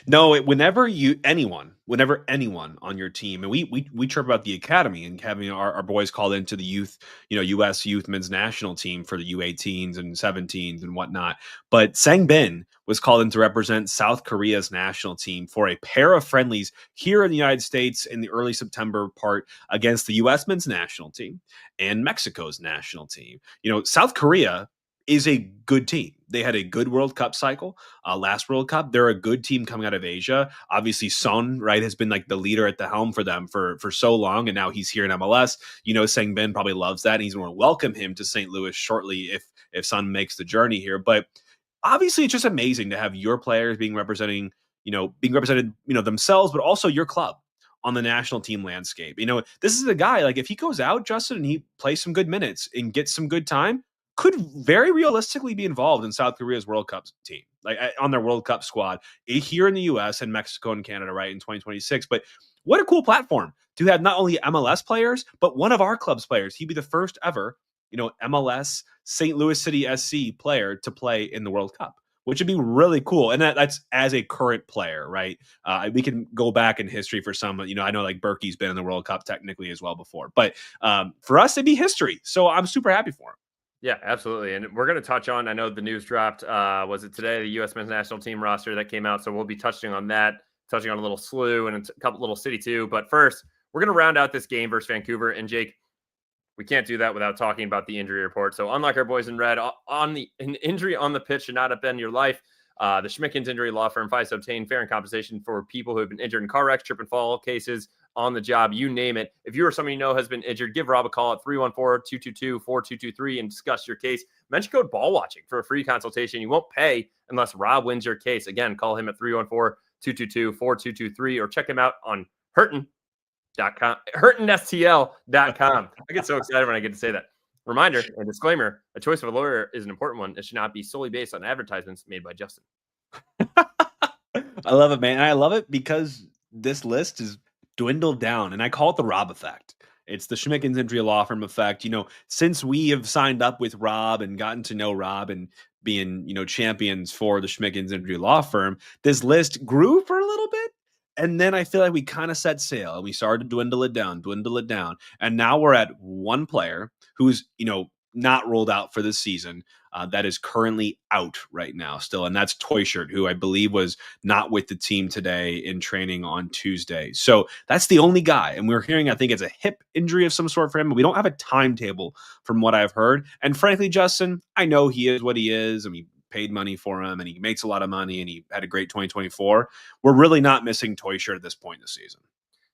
No, whenever anyone on your team, and we chirp about the academy and having our boys called into the youth, U.S. youth men's national team for the U18s and 17s and whatnot. But Sang Bin was called in to represent South Korea's national team for a pair of friendlies here in the United States in the early September part against the U.S. men's national team and Mexico's national team. South Korea is a good team. They had a good World Cup cycle last World Cup. They're a good team coming out of Asia. Obviously, Son, right, has been like the leader at the helm for them for so long, and now he's here in MLS. Sang Bin probably loves that, and he's going to welcome him to St. Louis shortly if Son makes the journey here. But obviously, it's just amazing to have your players being represented, themselves, but also your club on the national team landscape. This is a guy, like, if he goes out, Justin, and he plays some good minutes and gets some good time, could very realistically be involved in South Korea's World Cup team, like on their World Cup squad here in the U.S. and Mexico and Canada, right, in 2026. But what a cool platform to have not only MLS players, but one of our club's players. He'd be the first ever, MLS St. Louis City SC player to play in the World Cup, which would be really cool. And that's as a current player, right? We can go back in history for some, I know like Berkey's been in the World Cup technically as well before, but for us, it'd be history. So I'm super happy for him. Yeah, absolutely. And we're going to touch on, I know the news dropped, was it today, the U.S. men's national team roster that came out. So we'll be touching on that, touching on a little SLU and a couple little city too. But first, we're going to round out this game versus Vancouver. And Jake, we can't do that without talking about the injury report. So unlike our boys in red, an injury on the pitch should not upend your life. The Schmickens injury law firm fights to obtain fair and compensation for people who have been injured in car wrecks, trip and fall cases, on the job, you name it. If you or someone you know has been injured, give Rob a call at 314-222-4223 and discuss your case. Mention code BALLWATCHING for a free consultation. You won't pay unless Rob wins your case. Again, call him at 314-222-4223 or check him out on hurtinstl.com. I get so excited when I get to say that. Reminder and disclaimer, a choice of a lawyer is an important one. It should not be solely based on advertisements made by Justin. I love it, man. And I love it because this list is dwindled down, and I call it the Rob effect. It's the Schmickens Injury Law Firm effect. Since we have signed up with Rob and gotten to know Rob and being, champions for the Schmickens Injury Law Firm, this list grew for a little bit. And then I feel like we kind of set sail and we started to dwindle it down. And now we're at one player who's, not rolled out for this season that is currently out right now still. And that's Toy Shirt, who I believe was not with the team today in training on Tuesday. So that's the only guy. And we're hearing, I think it's a hip injury of some sort for him, but we don't have a timetable from what I've heard. And frankly, Justin, I know he is what he is. I mean, paid money for him and he makes a lot of money and he had a great 2024. We're really not missing Toy Shirt at this point in the season.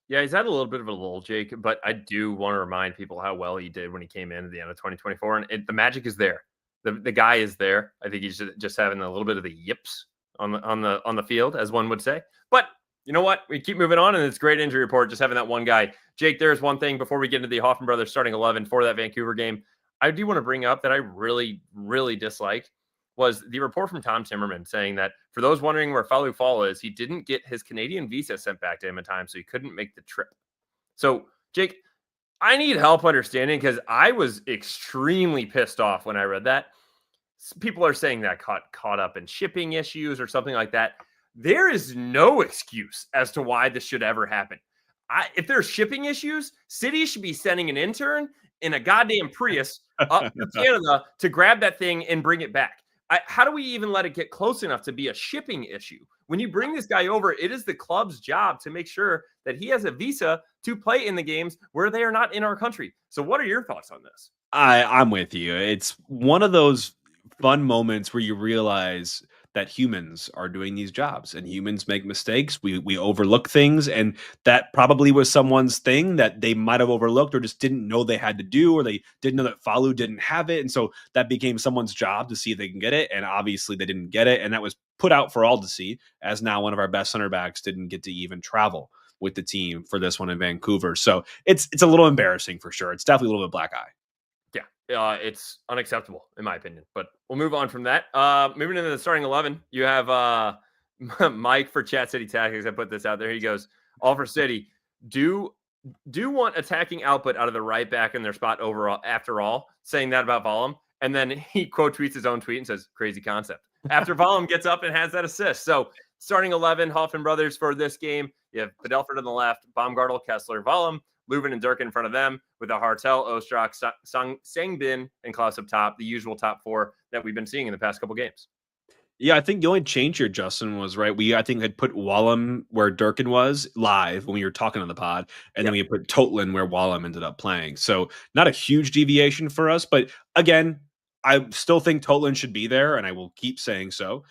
Yeah, he's had a little bit of a lull, Jake, but I do want to remind people how well he did when he came in at the end of 2024, and the magic is there. The guy is there. I think he's just having a little bit of the yips on the field, as one would say. But you know what? We keep moving on, and it's a great injury report just having that one guy. Jake, there's one thing before we get into the Hoffman brothers starting 11 for that Vancouver game. I do want to bring up that I really, really dislike was the report from Tom Timmerman saying that for those wondering where Fallu Fall is, he didn't get his Canadian visa sent back to him in time, so he couldn't make the trip. So, Jake, I need help understanding because I was extremely pissed off when I read that. People are saying that caught up in shipping issues or something like that. There is no excuse as to why this should ever happen. If there's shipping issues, cities should be sending an intern in a goddamn Prius up to Canada to grab that thing and bring it back. How do we even let it get close enough to be a shipping issue? When you bring this guy over, it is the club's job to make sure that he has a visa to play in the games where they are not in our country. So what are your thoughts on this? I'm with you. It's one of those fun moments where you realize that humans are doing these jobs and humans make mistakes. We overlook things, and that probably was someone's thing that they might have overlooked or just didn't know they had to do, or they didn't know that Fallu didn't have it. And so that became someone's job to see if they can get it. And obviously they didn't get it. And that was put out for all to see, as now one of our best center backs didn't get to even travel with the team for this one in Vancouver. So it's a little embarrassing for sure. It's definitely a little bit black eye. It's unacceptable in my opinion, but we'll move on from that. Moving into the starting 11, you have Mike for Chat City Tactics. I put this out there. He goes, all for City. Do want attacking output out of the right back in their spot overall, after all, saying that about Vollum. And then he quote tweets his own tweet and says, crazy concept. After Vollum gets up and has that assist. So starting 11, Hoffman brothers for this game. You have Padelford on the left, Baumgartel, Kessler, Vollum, Leuven and Dirk in front of them with a Hartel, Ostrak, Sangbin, and Klaus up top, the usual top four that we've been seeing in the past couple games. Yeah, I think the only change here, Justin, was right. I think had put Wallum where Durkin was live when we were talking on the pod, and then we put Totland where Wallum ended up playing. So not a huge deviation for us, but again, I still think Totland should be there, and I will keep saying so.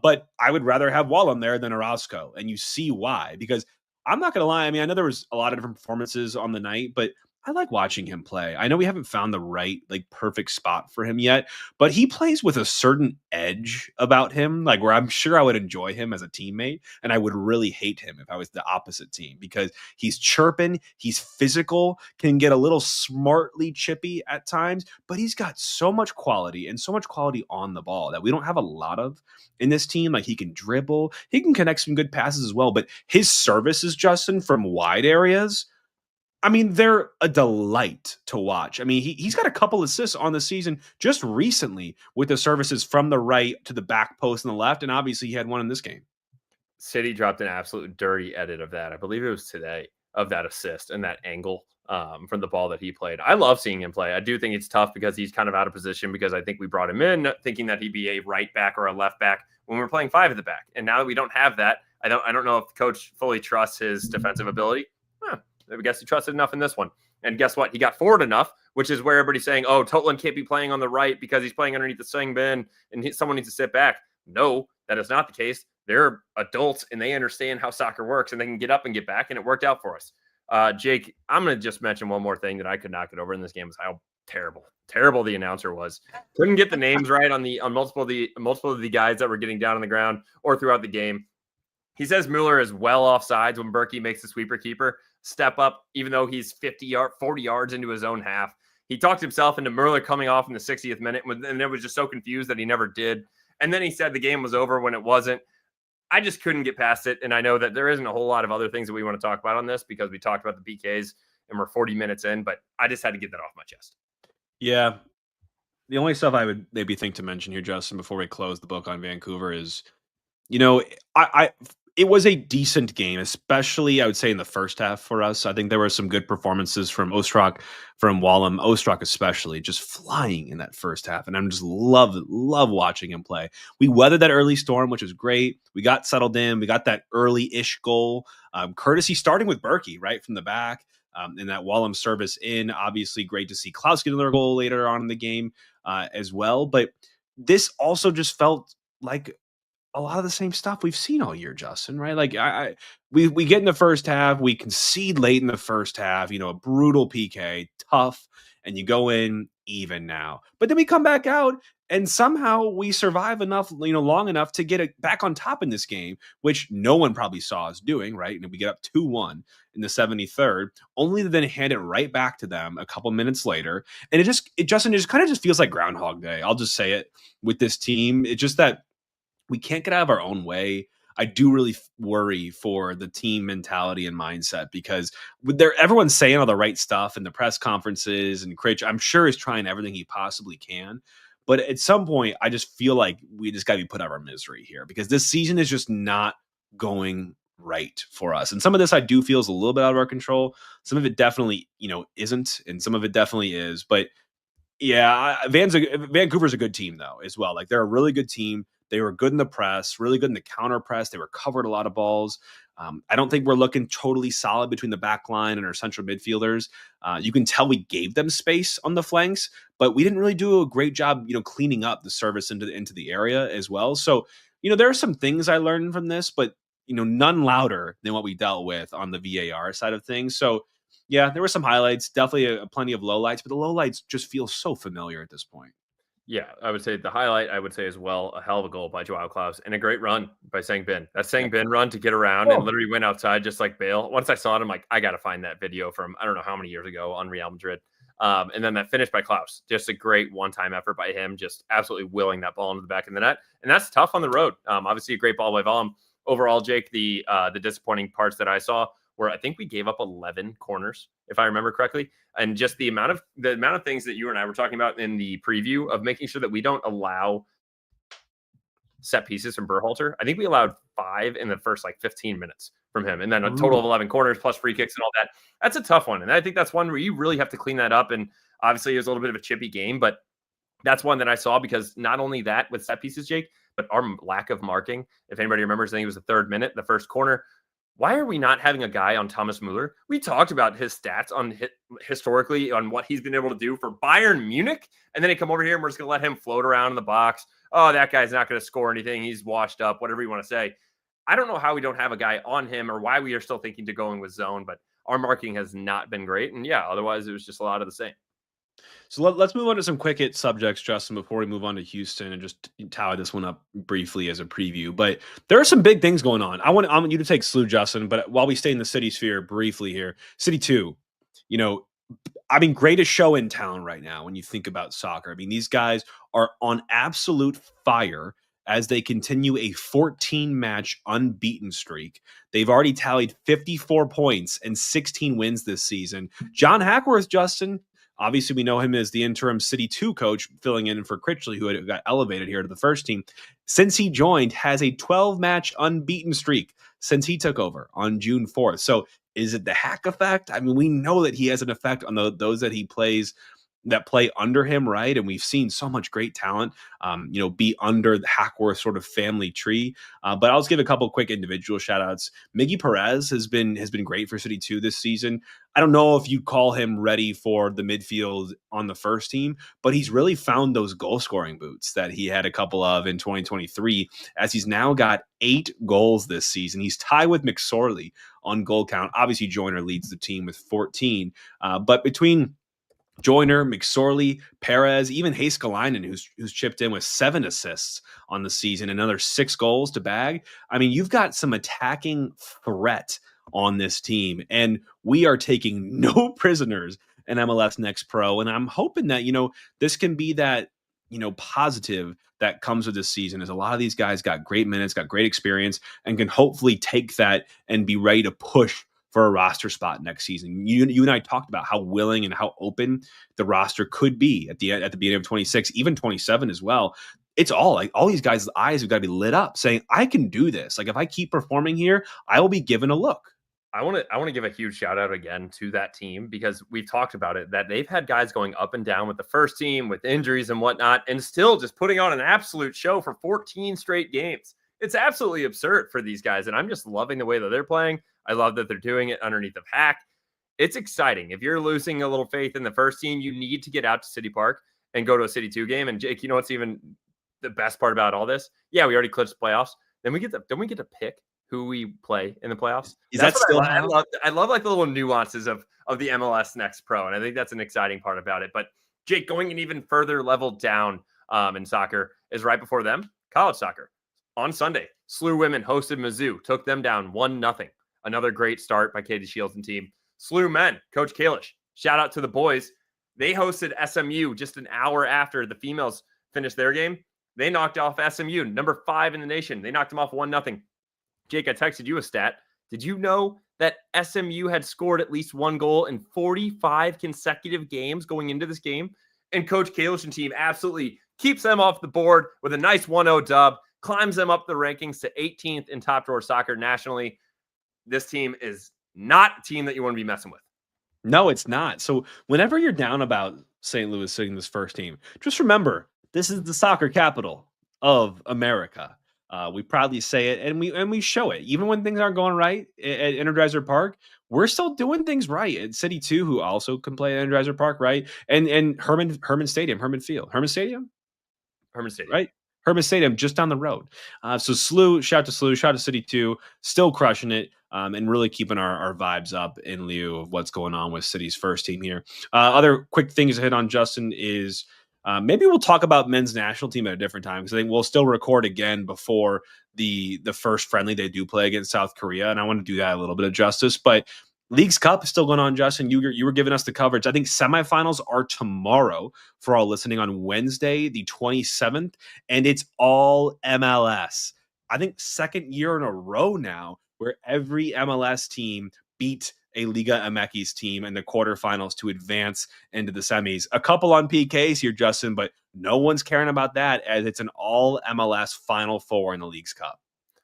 But I would rather have Wallum there than Orozco, and you see why. Because I'm not going to lie. I mean, I know there was a lot of different performances on the night, but I like watching him play. I know we haven't found the right, perfect spot for him yet, but he plays with a certain edge about him, where I'm sure I would enjoy him as a teammate, and I would really hate him if I was the opposite team, because he's chirping, he's physical, can get a little smartly chippy at times, but he's got so much quality and so much quality on the ball that we don't have a lot of in this team. He can dribble, he can connect some good passes as well, but his services, Justin, from wide areas, I mean, they're a delight to watch. I mean, he's got a couple assists on the season just recently with the services from the right to the back post on the left, and obviously he had one in this game. City dropped an absolute dirty edit of that. I believe it was today, of that assist and that angle from the ball that he played. I love seeing him play. I do think it's tough because he's kind of out of position, because I think we brought him in thinking that he'd be a right back or a left back when we're playing five at the back. And now that we don't have that, I don't know if the coach fully trusts his defensive ability. I guess he trusted enough in this one. And guess what? He got forward enough, which is where everybody's saying, oh, Totland can't be playing on the right because he's playing underneath the swing bin and someone needs to sit back. No, that is not the case. They're adults and they understand how soccer works, and they can get up and get back, and it worked out for us. Jake, I'm going to just mention one more thing that I could not get over in this game was how terrible the announcer was. Couldn't get the names right on multiple of the guys that were getting down on the ground or throughout the game. He says Mueller is well offsides when Berkey makes the sweeper keeper step up, even though he's 40 yards into his own half. He talked himself into Mueller coming off in the 60th minute, and it was just so confused that he never did. And then he said the game was over when it wasn't. I just couldn't get past it. And I know that there isn't a whole lot of other things that we want to talk about on this because we talked about the PKs and we're 40 minutes in, but I just had to get that off my chest. Yeah. The only stuff I would maybe think to mention here, Justin, before we close the book on Vancouver is, it was a decent game, especially I would say in the first half for us. I think there were some good performances from Ostrak, from Wallem, Ostrak especially, just flying in that first half. And I'm just love watching him play. We weathered that early storm, which was great. We got settled in. We got that early-ish goal. Courtesy starting with Berkey, right from the back. And that Wallem service in, obviously great to see Klaus get another goal later on in the game as well. But this also just felt like a lot of the same stuff we've seen all year, Justin, right? Like we get in the first half, we concede late in the first half, a brutal PK, tough, and you go in even now. But then we come back out and somehow we survive enough, long enough to get it back on top in this game, which no one probably saw us doing, right? And we get up 2-1 in the 73rd, only to then hand it right back to them a couple minutes later. And Justin, it kind of just feels like Groundhog Day. I'll just say it with this team. It's just that we can't get out of our own way. I do really worry for the team mentality and mindset because everyone's saying all the right stuff in the press conferences, and Critch, I'm sure, is trying everything he possibly can. But at some point, I just feel like we just got to be put out of our misery here because this season is just not going right for us. And some of this I do feel is a little bit out of our control. Some of it definitely, isn't, and some of it definitely is. But yeah, Vancouver's a good team though as well. Like they're a really good team. They were good in the press, really good in the counter press. They recovered a lot of balls. I don't think we're looking totally solid between the back line and our central midfielders. You can tell we gave them space on the flanks, but we didn't really do a great job, cleaning up the service into the area as well. So, there are some things I learned from this, but none louder than what we dealt with on the VAR side of things. So, yeah, there were some highlights, definitely plenty of lowlights, but the lowlights just feel so familiar at this point. Yeah, I would say the highlight, I would say as well, a hell of a goal by Joao Klaus and a great run by Sang-Bin. That Sang-Bin run to get around and literally went outside just like Bale. Once I saw it, I'm like, I got to find that video from I don't know how many years ago on Real Madrid. And then that finish by Klaus, just a great one-time effort by him, just absolutely willing that ball into the back of the net. And that's tough on the road. Obviously, a great ball by Wallem. Overall, Jake, the disappointing parts that I saw where I think we gave up 11 corners, if I remember correctly. And just the amount of things that you and I were talking about in the preview of making sure that we don't allow set pieces from Berhalter. I think we allowed 5 in the first 15 minutes from him. And then a total of 11 corners plus free kicks and all that. That's a tough one. And I think that's one where you really have to clean that up. And obviously it was a little bit of a chippy game, but that's one that I saw because not only that with set pieces, Jake, but our lack of marking. If anybody remembers, I think it was the 3rd minute, the first corner. Why are we not having a guy on Thomas Mueller? We talked about his stats historically on what he's been able to do for Bayern Munich. And then he come over here and we're just going to let him float around in the box. Oh, that guy's not going to score anything. He's washed up, whatever you want to say. I don't know how we don't have a guy on him or why we are still thinking to going with zone, but our marking has not been great. And yeah, otherwise it was just a lot of the same. So let's move on to some quick hit subjects, Justin, before we move on to Houston and just tie this one up briefly as a preview. But there are some big things going on. I want you to take slew, Justin, but while we stay in the city sphere briefly here, City 2, greatest show in town right now when you think about soccer. These guys are on absolute fire as they continue a 14-match unbeaten streak. They've already tallied 54 points and 16 wins this season. John Hackworth, Justin, obviously, we know him as the interim City 2 coach, filling in for Critchley, who got elevated here to the first team. Since he joined, has a 12-match unbeaten streak since he took over on June 4th. So is it the Hack effect? We know that he has an effect on those that he plays. that play under him, right? And we've seen so much great talent, be under the Hackworth sort of family tree. But I'll just give a couple quick individual shout outs. Miggy Perez has been great for City 2 this season. I don't know if you call him ready for the midfield on the first team, but he's really found those goal scoring boots that he had a couple of in 2023, as he's now got 8 goals this season. He's tied with McSorley on goal count. Obviously, Joyner leads the team with 14, but between Joyner, McSorley, Perez, even Heiskalainen, who's chipped in with 7 assists on the season, another 6 goals to bag. I mean, you've got some attacking threat on this team, and we are taking no prisoners in MLS Next Pro. And I'm hoping that, this can be that, positive that comes with this season, is a lot of these guys got great minutes, got great experience, and can hopefully take that and be ready to push for a roster spot next season. You and I talked about how willing and how open the roster could be at the beginning of 26, even 27 as well. It's all these guys' eyes have got to be lit up saying, I can do this. Like, if I keep performing here, I will be given a look. I want to give a huge shout out again to that team, because we've talked about it, that they've had guys going up and down with the first team with injuries and whatnot, and still just putting on an absolute show for 14 straight games. It's absolutely absurd for these guys. And I'm just loving the way that they're playing. I love that they're doing it underneath of Hack. It's exciting. If you're losing a little faith in the first team, you need to get out to City Park and go to a City 2 game. And Jake, you know what's even the best part about all this? Yeah, we already clinched playoffs. Then we get to pick who we play in the playoffs. Is that still I love like the little nuances of the MLS Next Pro. And I think that's an exciting part about it. But Jake, going an even further level down in soccer is right before them, college soccer. On Sunday, SLU women hosted Mizzou, took them down 1-0. Another great start by Katie Shields and team. SLU men, Coach Kalish, shout out to the boys. They hosted SMU just an hour after the females finished their game. They knocked off SMU, number 5 in the nation. They knocked them off 1-0. Jake, I texted you a stat. Did you know that SMU had scored at least 1 goal in 45 consecutive games going into this game? And Coach Kalish and team absolutely keeps them off the board with a nice 1-0 dub, climbs them up the rankings to 18th in top drawer soccer nationally. This team is not a team that you want to be messing with. No, it's not. So whenever you're down about St. Louis sitting this first team, just remember, this is the soccer capital of America. We proudly say it, and we show it. Even when things aren't going right at Energizer Park, we're still doing things right at City 2, who also can play at Energizer Park, right? And Herman Stadium, Herman Stadium, right? Herman Stadium, just down the road. So SLU, shout to SLU, shout to City 2, still crushing it, and really keeping our vibes up in lieu of what's going on with City's first team here. Other quick things to hit on, Justin, is maybe we'll talk about men's national team at a different time, because I think we'll still record again before the first friendly they do play against South Korea, and I want to do that a little bit of justice. But Leagues Cup is still going on, Justin. You were giving us the coverage. I think semifinals are tomorrow for all listening on Wednesday, the 27th, and it's all MLS. I think second year in a row now where every MLS team beat a Liga MX team in the quarterfinals to advance into the semis. A couple on PKs here, Justin, but no one's caring about that, as it's an all MLS Final Four in the Leagues Cup.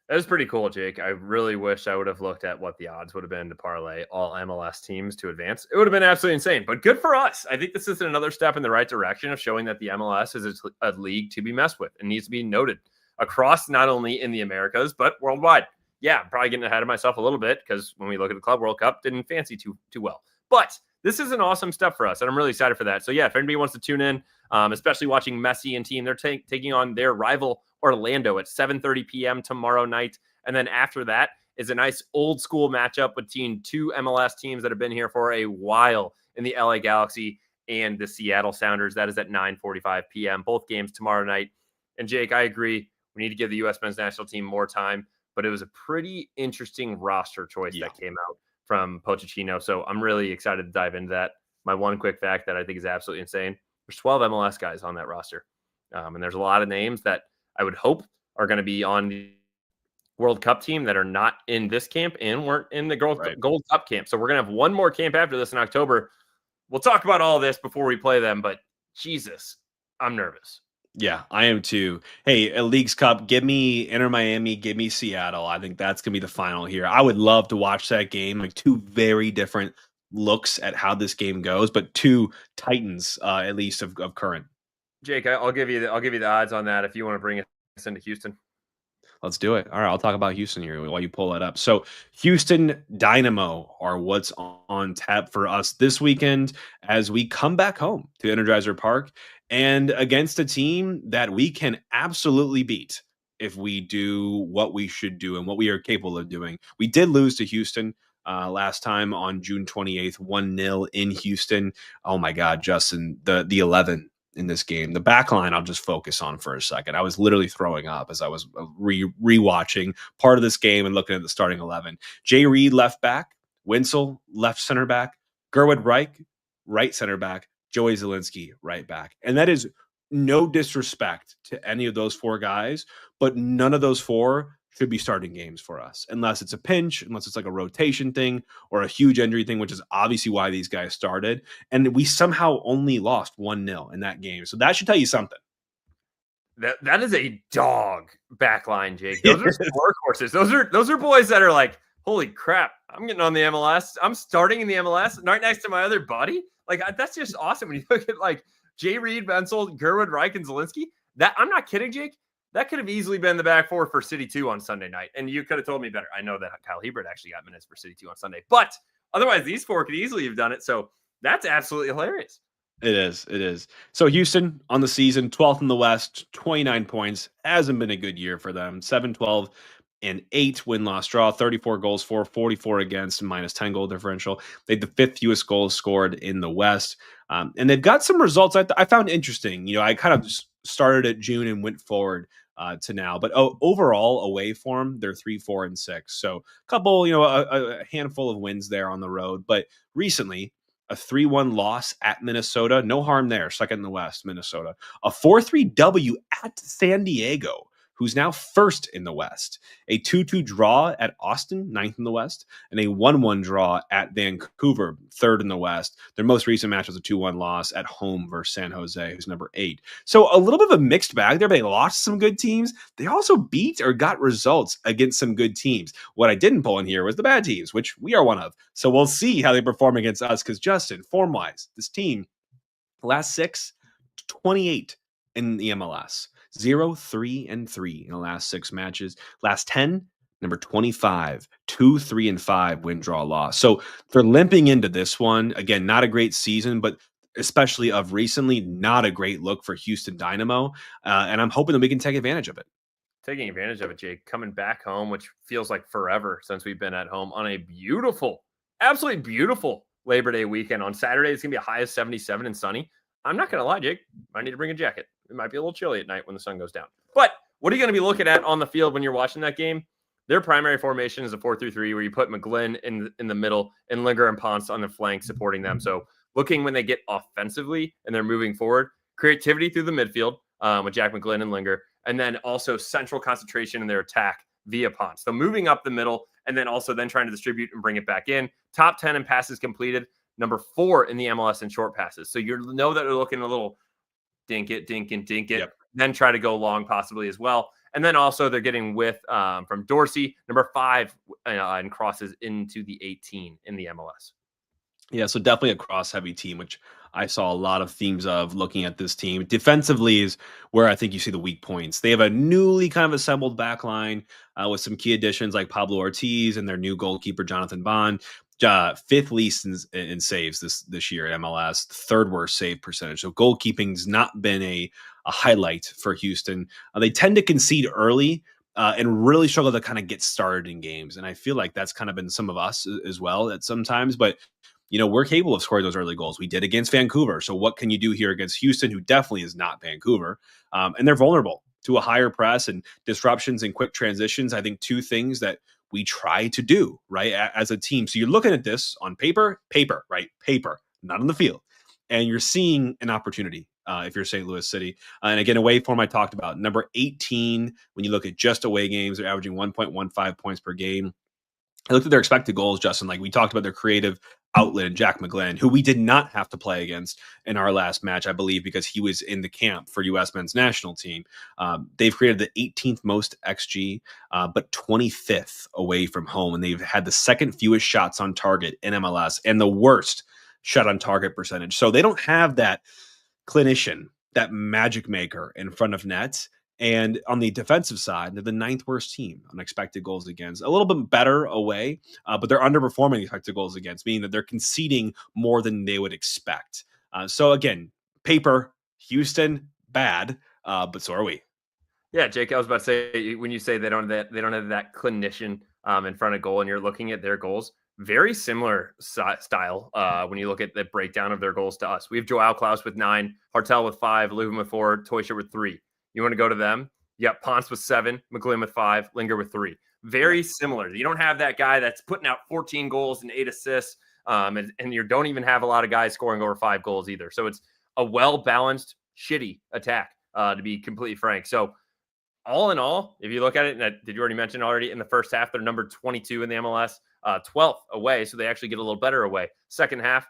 That is pretty cool, Jake. I really wish I would have looked at what the odds would have been to parlay all MLS teams to advance. It would have been absolutely insane, but good for us. I think this is another step in the right direction of showing that the MLS is a league to be messed with and needs to be noted across, not only in the Americas, but worldwide. Yeah, I'm probably getting ahead of myself a little bit, because when we look at the Club World Cup, didn't fancy too well. But this is an awesome step for us, and I'm really excited for that. So yeah, if anybody wants to tune in, especially watching Messi and team, they're taking on their rival Orlando at 7:30 p.m. tomorrow night. And then after that is a nice old school matchup between 2 MLS teams that have been here for a while in the LA Galaxy and the Seattle Sounders. That is at 9:45 p.m. Both games tomorrow night. And Jake, I agree. We need to give the U.S. men's national team more time, but it was a pretty interesting roster choice that came out from Pochettino. So I'm really excited to dive into that. My one quick fact that I think is absolutely insane: there's 12 MLS guys on that roster. And there's a lot of names that I would hope are going to be on the World Cup team that are not in this camp and weren't in the Gold Cup camp. So we're going to have one more camp after this in October. We'll talk about all this before we play them, but Jesus, I'm nervous. Yeah, I am too. Hey, a Leagues Cup, give me Inter Miami, give me Seattle. I think that's going to be the final here. I would love to watch that game, like 2 very different looks at how this game goes, but 2 Titans, at least of current. Jake, I'll give you the odds on that if you want to bring us into Houston. Let's do it. All right, I'll talk about Houston here while you pull that up. So, Houston Dynamo are what's on tap for us this weekend as we come back home to Energizer Park and against a team that we can absolutely beat if we do what we should do and what we are capable of doing. We did lose to Houston last time on June 28th, 1-0 in Houston. Oh my God, Justin, the 11 in this game. The back line I'll just focus on for a second. I was literally throwing up as I was rewatching part of this game and looking at the starting 11. Jay Reed, left back. Winsel, left center back. Gerwin Reich, right center back. Joey Zielinski, right back. And that is no disrespect to any of those 4 guys, but none of those 4 should be starting games for us unless it's a pinch, unless it's like a rotation thing or a huge injury thing, which is obviously why these guys started. And we somehow only lost 1-0 in that game. So that should tell you something. That is a dog backline, Jake. Those are workhorses. Those are boys that are like, holy crap, I'm getting on the MLS. I'm starting in the MLS right next to my other buddy. Like, that's just awesome. When you look at like Jay Reed, Wenzel, Gerwin Reich, and Zielinski, that I'm not kidding, Jake. That could have easily been the back 4 for City 2 on Sunday night. And you could have told me better. I know that Kyle Hebert actually got minutes for City 2 on Sunday. But otherwise, these 4 could easily have done it. So that's absolutely hilarious. It is. So Houston on the season, 12th in the West, 29 points. Hasn't been a good year for them. 7-12 and 8 win-loss draw, 34 goals for, 44 against, minus 10 goal differential. They had the 5th fewest goals scored in the West. And they've got some results I found interesting. I kind of just started at June and went forward to now. But overall, away form, they're 3-4-6. So a couple, a handful of wins there on the road. But recently, a 3-1 loss at Minnesota. No harm there. Second in the West, Minnesota. A 4-3 W at San Diego, who's now first in the West. A 2-2 draw at Austin, 9th in the West, and a 1-1 draw at Vancouver, 3rd in the West. Their most recent match was a 2-1 loss at home versus San Jose, who's number 8. So a little bit of a mixed bag there, but they lost some good teams. They also beat or got results against some good teams. What I didn't pull in here was the bad teams, which we are one of. So we'll see how they perform against us, because Justin, form-wise, this team, last 6, 28 in the MLS. 0-3-3 in the last 6 matches. Last 10, number 25, 2-3-5 win, draw, loss. So they're limping into this one. Again, not a great season, but especially of recently, not a great look for Houston Dynamo. And I'm hoping that we can take advantage of it. Taking advantage of it, Jake. Coming back home, which feels like forever since we've been at home, on a beautiful, absolutely beautiful Labor Day weekend. On Saturday, it's going to be a high of 77 and sunny. I'm not going to lie, Jake. I need to bring a jacket. It might be a little chilly at night when the sun goes down. But what are you going to be looking at on the field when you're watching that game? Their primary formation is a 4-3-3, where you put McGlynn in the middle and Linger and Ponce on the flank supporting them. So looking when they get offensively and they're moving forward, creativity through the midfield with Jack McGlynn and Linger, and then also central concentration in their attack via Ponce. So moving up the middle and then also then trying to distribute and bring it back in. Top 10 in passes completed, number 4 in the MLS in short passes. So you know that they're looking a little dink it, yep. Then try to go long possibly as well. And then also they're getting with from Dorsey, number 5, and crosses into the 18 in the MLS. Yeah, so definitely a cross-heavy team, which I saw a lot of themes of looking at this team. Defensively is where I think you see the weak points. They have a newly kind of assembled back line with some key additions like Pablo Ortiz and their new goalkeeper, Jonathan Bond. 5th least in saves this year at MLS, 3rd worst save percentage. So goalkeeping's not been a highlight for Houston. They tend to concede early and really struggle to kind of get started in games. And I feel like that's kind of been some of us as well at sometimes. But we're capable of scoring those early goals. We did against Vancouver. So what can you do here against Houston, who definitely is not Vancouver? And they're vulnerable to a higher press and disruptions and quick transitions. I think 2 things that we try to do, right, as a team. So you're looking at this on paper, right? Paper, not on the field. And you're seeing an opportunity if you're St. Louis City. And again, away form I talked about. Number 18, when you look at just away games, they're averaging 1.15 points per game. I looked at their expected goals, Justin. Like we talked about their creative outlet in Jack McGlynn, who we did not have to play against in our last match, I believe, because he was in the camp for U.S. men's national team. They've created the 18th most XG, but 25th away from home. And they've had the second fewest shots on target in MLS and the worst shot on target percentage. So they don't have that clinician, that magic maker in front of net. And on the defensive side, they're the 9th worst team on expected goals against. A little bit better away, but they're underperforming expected goals against, meaning that they're conceding more than they would expect. So again, paper, Houston, bad, but so are we. Yeah, Jake, I was about to say, when you say they don't have that clinician in front of goal, and you're looking at their goals, very similar style when you look at the breakdown of their goals to us. We have Joao Klaus with 9, Hartel with 5, Leuven with 4, Teuscher with 3. You want to go to them? You got Ponce with 7, McGlynn with 5, Linger with 3. Very similar. You don't have that guy that's putting out 14 goals and 8 assists, and you don't even have a lot of guys scoring over 5 goals either. So it's a well-balanced, shitty attack, to be completely frank. So all in all, if you look at it, and did you already mention already in the first half, they're number 22 in the MLS, 12th away, so they actually get a little better away. Second half,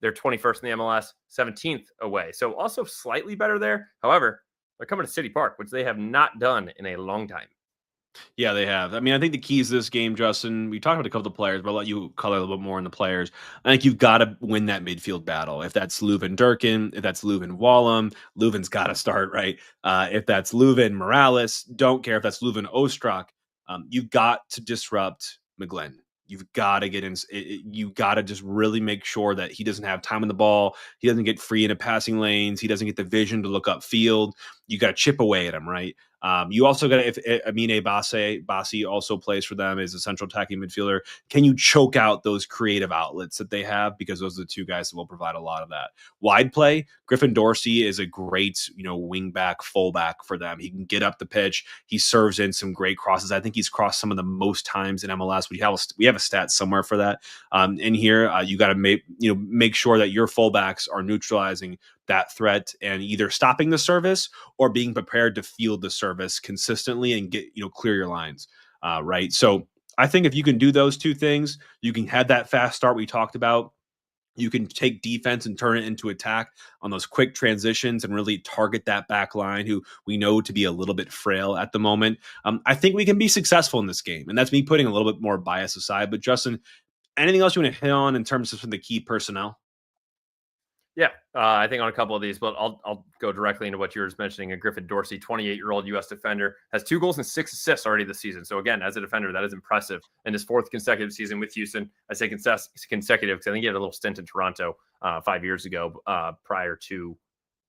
they're 21st in the MLS, 17th away. So also slightly better there. However, they're coming to City Park, which they have not done in a long time. Yeah, they have. I mean, I think the keys to this game, Justin, we talked about a couple of players, but I'll let you color a little bit more on the players. I think you've got to win that midfield battle. If that's Leuven Durkin, if that's Leuven Wallum, Leuven's got to start, right? If that's Leuven Morales, don't care if that's Leuven Ostrak. You've got to disrupt McGlynn. You've got to get in. You got to just really make sure that he doesn't have time on the ball. He doesn't get free into passing lanes. He doesn't get the vision to look upfield. You got to chip away at him, right? You also got to, if Amine Bassi also plays for them as a central attacking midfielder, can you choke out those creative outlets that they have? Because those are the two guys that will provide a lot of that. Wide play, Griffin Dorsey is a great, wing back, fullback for them. He can get up the pitch. He serves in some great crosses. I think he's crossed some of the most times in MLS. We have a stat somewhere for that. In here, you got to make sure that your fullbacks are neutralizing that threat and either stopping the service or being prepared to field the service consistently and get, clear your lines. Right. So I think if you can do those two things, you can have that fast start we talked about. You can take defense and turn it into attack on those quick transitions and really target that back line who we know to be a little bit frail at the moment. I think we can be successful in this game. And that's me putting a little bit more bias aside. But Justin, anything else you want to hit on in terms of some of the key personnel? Yeah, I think on a couple of these, but I'll go directly into what you were just mentioning. Griffin Dorsey, 28-year-old U.S. defender, has 2 goals and 6 assists already this season. So again, as a defender, that is impressive. In his 4th consecutive season with Houston, I say consecutive because I think he had a little stint in Toronto 5 years ago prior to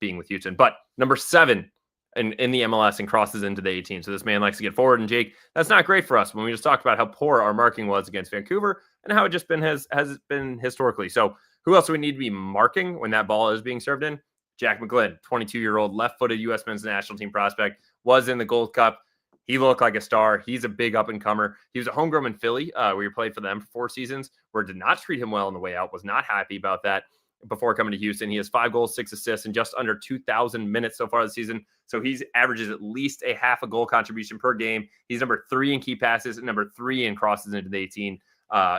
being with Houston. But number 7 in the MLS and crosses into the 18. So this man likes to get forward. And Jake, that's not great for us when we just talked about how poor our marking was against Vancouver and how it just has been historically. So who else do we need to be marking when that ball is being served in? Jack McGlynn, 22-year-old left-footed U.S. men's national team prospect, was in the Gold Cup. He looked like a star. He's a big up-and-comer. He was a homegrown in Philly, where he played for them for 4 seasons, where it did not treat him well on the way out, was not happy about that before coming to Houston. He has 5 goals, 6 assists, and just under 2,000 minutes so far this season. So he averages at least a half a goal contribution per game. He's number 3 in key passes and number 3 in crosses into the 18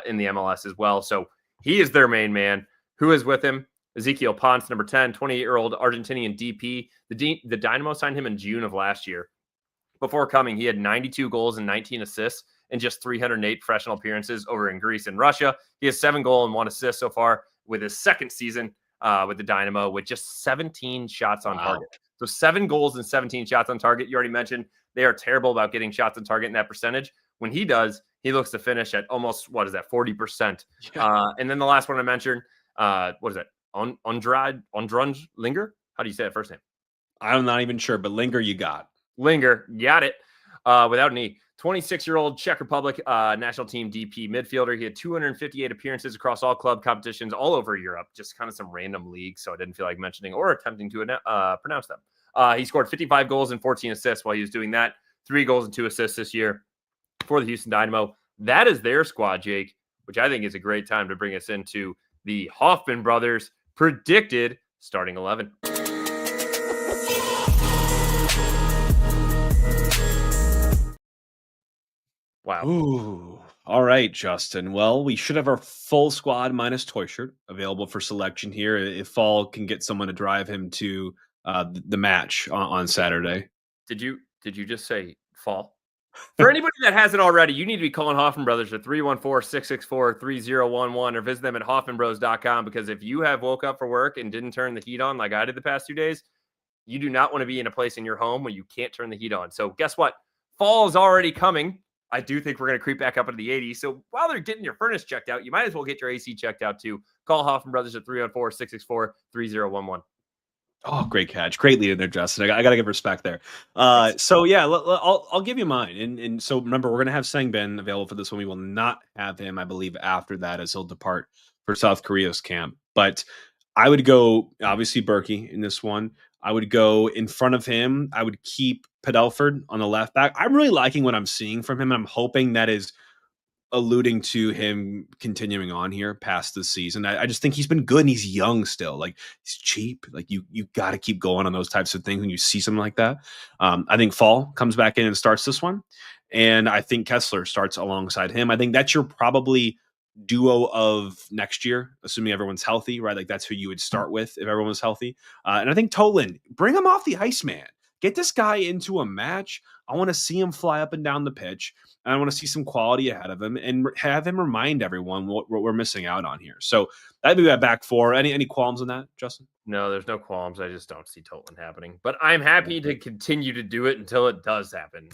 in the MLS as well. So he is their main man. Who is with him? Ezequiel Ponce, number 10, 28-year-old Argentinian DP. The Dynamo signed him in June of last year. Before coming, he had 92 goals and 19 assists in just 308 professional appearances over in Greece and Russia. He has 7 goals and 1 assist so far with his 2nd season with the Dynamo with just 17 shots on target. So 7 goals and 17 shots on target. You already mentioned they are terrible about getting shots on target in that percentage. When he does, he looks to finish at almost, 40%. Yeah. And then the last one I mentioned, what is that? Andrade Linger? How do you say that first name? I'm not even sure, but Linger, you got. Linger, got it. Without an E. 26-year-old Czech Republic national team DP midfielder. He had 258 appearances across all club competitions all over Europe, just kind of some random leagues, so I didn't feel like mentioning or attempting to pronounce them. He scored 55 goals and 14 assists while he was doing that. 3 goals and 2 assists this year for the Houston Dynamo. That is their squad, Jake, which I think is a great time to bring us into the Hoffman brothers' predicted starting 11. Wow. Ooh. All right, Justin. Well, we should have our full squad minus toy shirt available for selection here if Fall can get someone to drive him to the match on Saturday. Did you just say fall? For anybody that hasn't already, you need to be calling Hoffman Brothers at 314-664-3011 or visit them at hoffmanbros.com, because if you have woke up for work and didn't turn the heat on like I did the past 2 days, you do not want to be in a place in your home where you can't turn the heat on. So guess what? Fall is already coming. I do think we're going to creep back up into the 80s. So while they're getting your furnace checked out, you might as well get your AC checked out too. Call Hoffman Brothers at 314-664-3011. Oh, great catch. Great lead in there, Justin. I got to give respect there. So, yeah, I'll give you mine. And so, remember, we're going to have Sang-bin available for this one. We will not have him, I believe, after that, as he'll depart for South Korea's camp. But I would go, obviously, Berkey in this one. I would go in front of him. I would keep Padelford on the left back. I'm really liking what I'm seeing from him. And I'm hoping that is alluding to him continuing on here past the season. I just think he's been good and he's young still. Like, he's cheap. Like, you got to keep going on those types of things when you see something like that. I think Fall comes back in and starts this one. And I think Kessler starts alongside him. I think that's your probably duo of next year, assuming everyone's healthy, right? Like, that's who you would start with if everyone was healthy. And I think Toland, bring him off the ice, man. Get this guy into a match. I want to see him fly up and down the pitch. And I want to see some quality ahead of him and have him remind everyone what we're missing out on here. So that'd be my back four. Any qualms on that, Justin? No, there's no qualms. I just don't see Toland happening. But I'm happy to continue to do it until it does happen.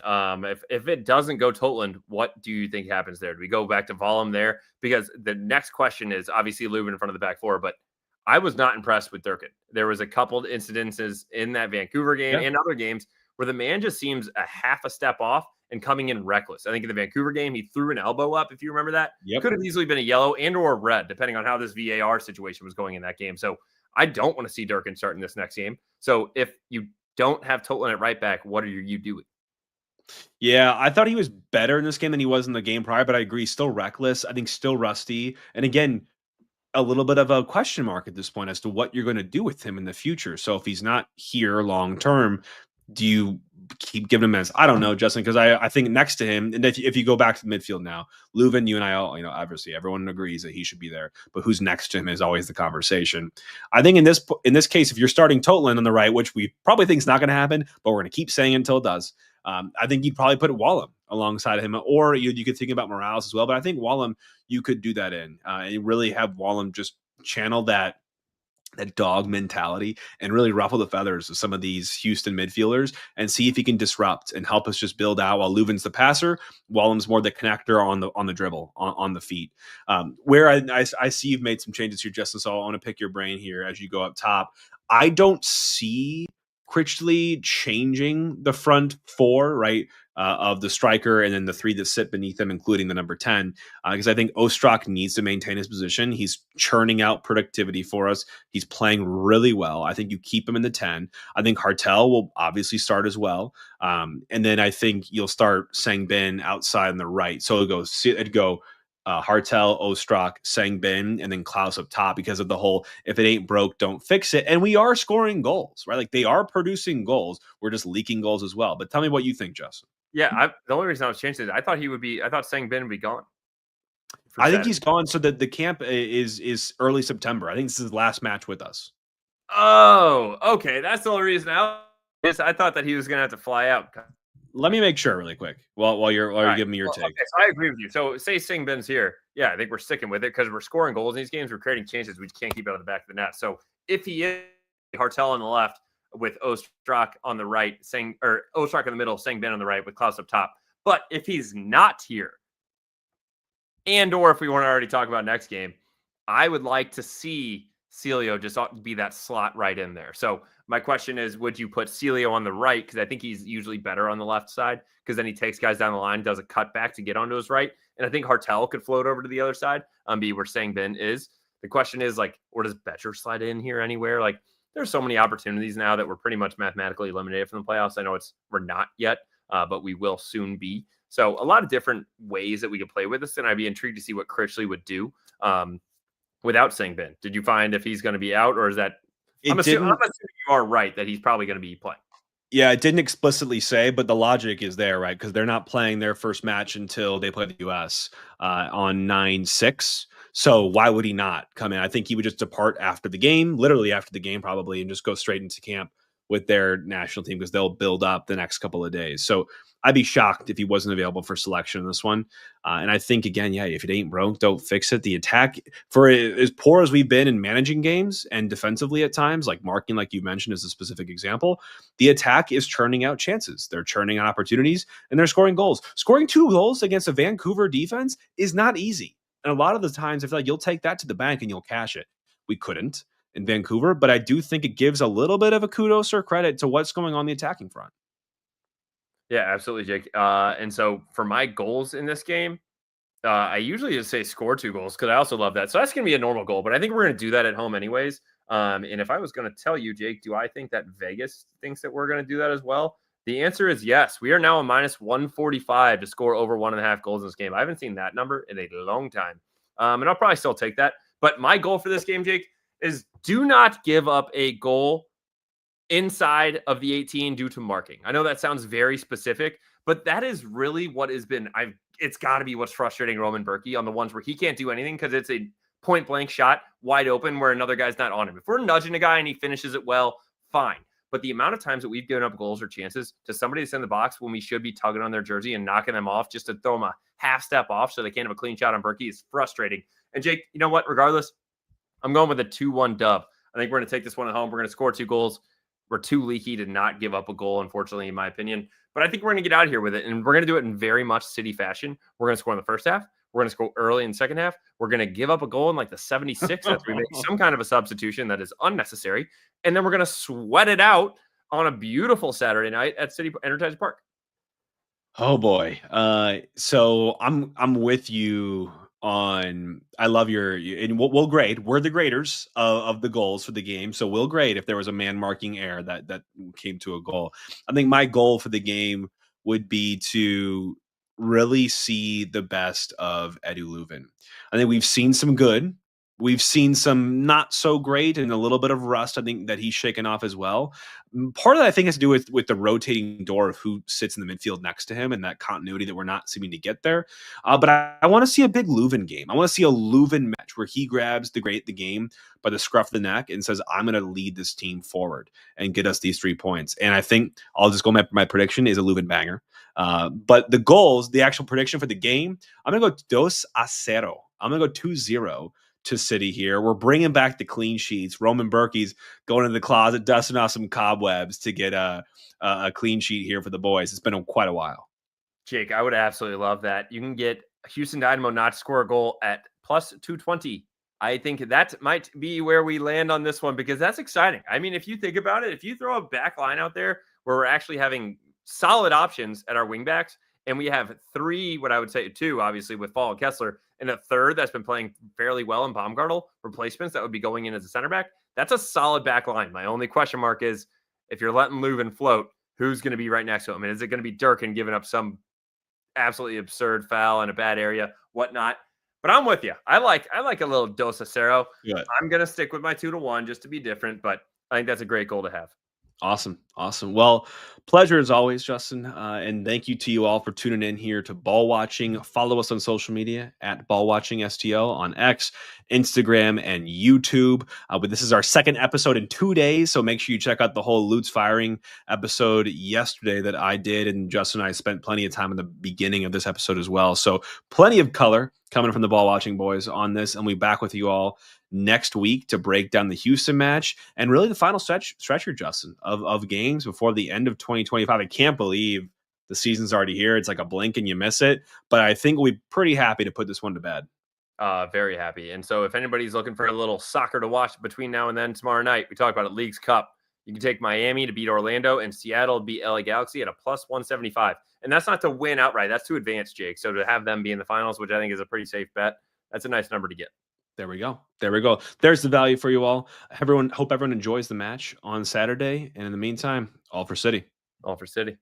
If it doesn't go Toland, what do you think happens there? Do we go back to Vollum there? Because the next question is obviously Lubin in front of the back four, but I was not impressed with Durkin. There was a couple of incidences in that Vancouver game and other games where the man just seems a half a step off and coming in reckless. I think in the Vancouver game, he threw an elbow up, if you remember that. Could have easily been a yellow and or a red, depending on how this VAR situation was going in that game. So I don't want to see Durkin starting this next game. So if you don't have Toland at right back, what are you doing? Yeah, I thought he was better in this game than he was in the game prior, but I agree, still reckless. I think still rusty. And again, a little bit of a question mark at this point as to what you're going to do with him in the future. So if he's not here long term, do you keep giving him as, I don't know, Justin, because I think next to him, and if you go back to the midfield now, Leuven, you and I all, obviously everyone agrees that he should be there, but who's next to him is always the conversation. I think in this case, if you're starting Toland on the right, which we probably think is not going to happen, but we're going to keep saying it until it does, I think you'd probably put Wallem alongside him, or you could think about Morales as well, but I think Wallem, you could do that in, and really have Wallem just channel that dog mentality and really ruffle the feathers of some of these Houston midfielders and see if he can disrupt and help us just build out while Leuven's the passer, Wallem's more the connector on the dribble, on the feet. Where I see you've made some changes here, Justin, so I want to pick your brain here as you go up top. I don't see Critchley changing the front four, right, of the striker and then the three that sit beneath him, including the number 10, because I think Ostrak needs to maintain his position. He's churning out productivity for us. He's playing really well. I think you keep him in the 10. I think Hartel will obviously start as well. And then I think you'll start Sang-bin outside on the right. So it'd go Hartel, Ostrak, Sang-bin, and then Klaus up top because of the whole, if it ain't broke, don't fix it. And we are scoring goals, right? Like, they are producing goals. We're just leaking goals as well. But tell me what you think, Justin. Yeah, the only reason I was changing is I thought Sang-bin would be gone. I think he's gone. So the camp is early September. I think this is his last match with us. Oh, okay. That's the only reason I thought that he was going to have to fly out. Let me make sure really quick while you're giving me your take. Okay, so I agree with you. So say Sang-bin's here. Yeah, I think we're sticking with it because we're scoring goals in these games. We're creating chances. We just can't keep it out of the back of the net. So if he is Hartel on the left with Ostrak on the right, Ostrak in the middle, Sang-bin on the right with Klaus up top. But if he's not here, and or if we want to already talk about next game, I would like to see Celio just be that slot right in there. So my question is, would you put Celio on the right? Because I think he's usually better on the left side because then he takes guys down the line, does a cutback to get onto his right. And I think Hartel could float over to the other side, be where Sang-bin is. The question is, like, or does Betcher slide in here anywhere? Like, there's so many opportunities now that we're pretty much mathematically eliminated from the playoffs. I know we're not yet, but we will soon be. So a lot of different ways that we could play with this, and I'd be intrigued to see what Critchley would do without Sang-bin. Did you find if he's going to be out, or is that? I'm assuming you are right that he's probably going to be playing. Yeah, it didn't explicitly say, but the logic is there, right? Because they're not playing their first match until they play the US on 9/6. So why would he not come in? I think he would just depart after the game, literally after the game, probably, and just go straight into camp with their national team because they'll build up the next couple of days. So I'd be shocked if he wasn't available for selection in this one. And I think, again, yeah, if it ain't broke, don't fix it. The attack, for as poor as we've been in managing games and defensively at times, like marking, like you mentioned, is a specific example, the attack is churning out chances. They're churning out opportunities and they're scoring goals. Scoring 2 goals against a Vancouver defense is not easy. And a lot of the times, I feel like you'll take that to the bank and you'll cash it. We couldn't in Vancouver, but I do think it gives a little bit of a kudos or credit to what's going on the attacking front. Yeah, absolutely, Jake. And so for my goals in this game, I usually just say score 2 goals because I also love that. So that's going to be a normal goal, but I think we're going to do that at home anyways. And if I was going to tell you, Jake, do I think that Vegas thinks that we're going to do that as well? The answer is yes. We are now a minus 145 to score over 1.5 goals in this game. I haven't seen that number in a long time. And I'll probably still take that. But my goal for this game, Jake, is do not give up a goal inside of the 18 due to marking. I know that sounds very specific, but that is really what has been. It's got to be what's frustrating Roman Berkey on the ones where he can't do anything because it's a point blank shot wide open where another guy's not on him. If we're nudging a guy and he finishes it well, fine. But the amount of times that we've given up goals or chances to somebody that's in the box when we should be tugging on their jersey and knocking them off just to throw them a half step off so they can't have a clean shot on Berkey is frustrating. And Jake, you know what? Regardless, I'm going with a 2-1 dub. I think we're going to take this one at home. We're going to score 2 goals. We're too leaky to not give up a goal, unfortunately, in my opinion. But I think we're going to get out of here with it, and we're going to do it in very much City fashion. We're going to score in the first half. We're going to score early in the second half. We're going to give up a goal in like the 76th as we make some kind of a substitution that is unnecessary. And then we're going to sweat it out on a beautiful Saturday night at City Energizer Park. Oh boy. So I'm with you on. I love and we'll grade. We're the graders of the goals for the game, so we'll grade if there was a man marking error that came to a goal. I think my goal for the game would be to really see the best of Edu Leuven. I think we've seen some good. We've seen some not so great and a little bit of rust. I think that he's shaken off as well. Part of that I think has to do with the rotating door of who sits in the midfield next to him and that continuity that we're not seeming to get there. But I want to see a big Leuven game. I want to see a Leuven match where he grabs the game by the scruff of the neck and says, "I'm going to lead this team forward and get us these 3 points." And I think I'll just go. My prediction is a Leuven banger. But the goals, the actual prediction for the game, I'm going to go 2-0. I'm going to go 2-0 to City here. We're bringing back the clean sheets. Roman Berkey's going into the closet, dusting off some cobwebs to get a clean sheet here for the boys. It's been quite a while. Jake, I would absolutely love that. You can get Houston Dynamo not to score a goal at plus 220. I think that might be where we land on this one because that's exciting. I mean, if you think about it, if you throw a back line out there where we're actually having solid options at our wingbacks, and we have 3, what I would say 2, obviously, with Fall and Kessler, and a third that's been playing fairly well in Baumgartel, replacements that would be going in as a center back. That's a solid back line. My only question mark is if you're letting Leuven float, who's going to be right next to him? And is it going to be Durkin giving up some absolutely absurd foul in a bad area, whatnot? But I'm with you. I like a little Dos a Cero. I'm going to stick with my 2-1 just to be different, but I think that's a great goal to have. Awesome. Well, pleasure as always, Justin. And thank you to you all for tuning in here to Ball Watching. Follow us on social media at Ball Watching STL on X, Instagram, and YouTube. But this is our second episode in 2 days, so make sure you check out the whole Lutz firing episode yesterday that I did, and Justin and I spent plenty of time in the beginning of this episode as well. So plenty of color coming from the Ball Watching boys on this, and we'll be back with you all next week to break down the Houston match and really the final stretcher, Justin, of games before the end of 2025. I can't believe the season's already here. It's like a blink and you miss it, but I think we'll be pretty happy to put this one to bed. Very happy. And so if anybody's looking for a little soccer to watch between now and then, tomorrow night, we talked about it, Leagues Cup. You can take Miami to beat Orlando and Seattle to beat LA Galaxy at a plus 175. And that's not to win outright. That's to advance, Jake. So to have them be in the finals, which I think is a pretty safe bet, that's a nice number to get. There we go. There's the value for you all. Hope everyone enjoys the match on Saturday. And in the meantime, all for City. All for City.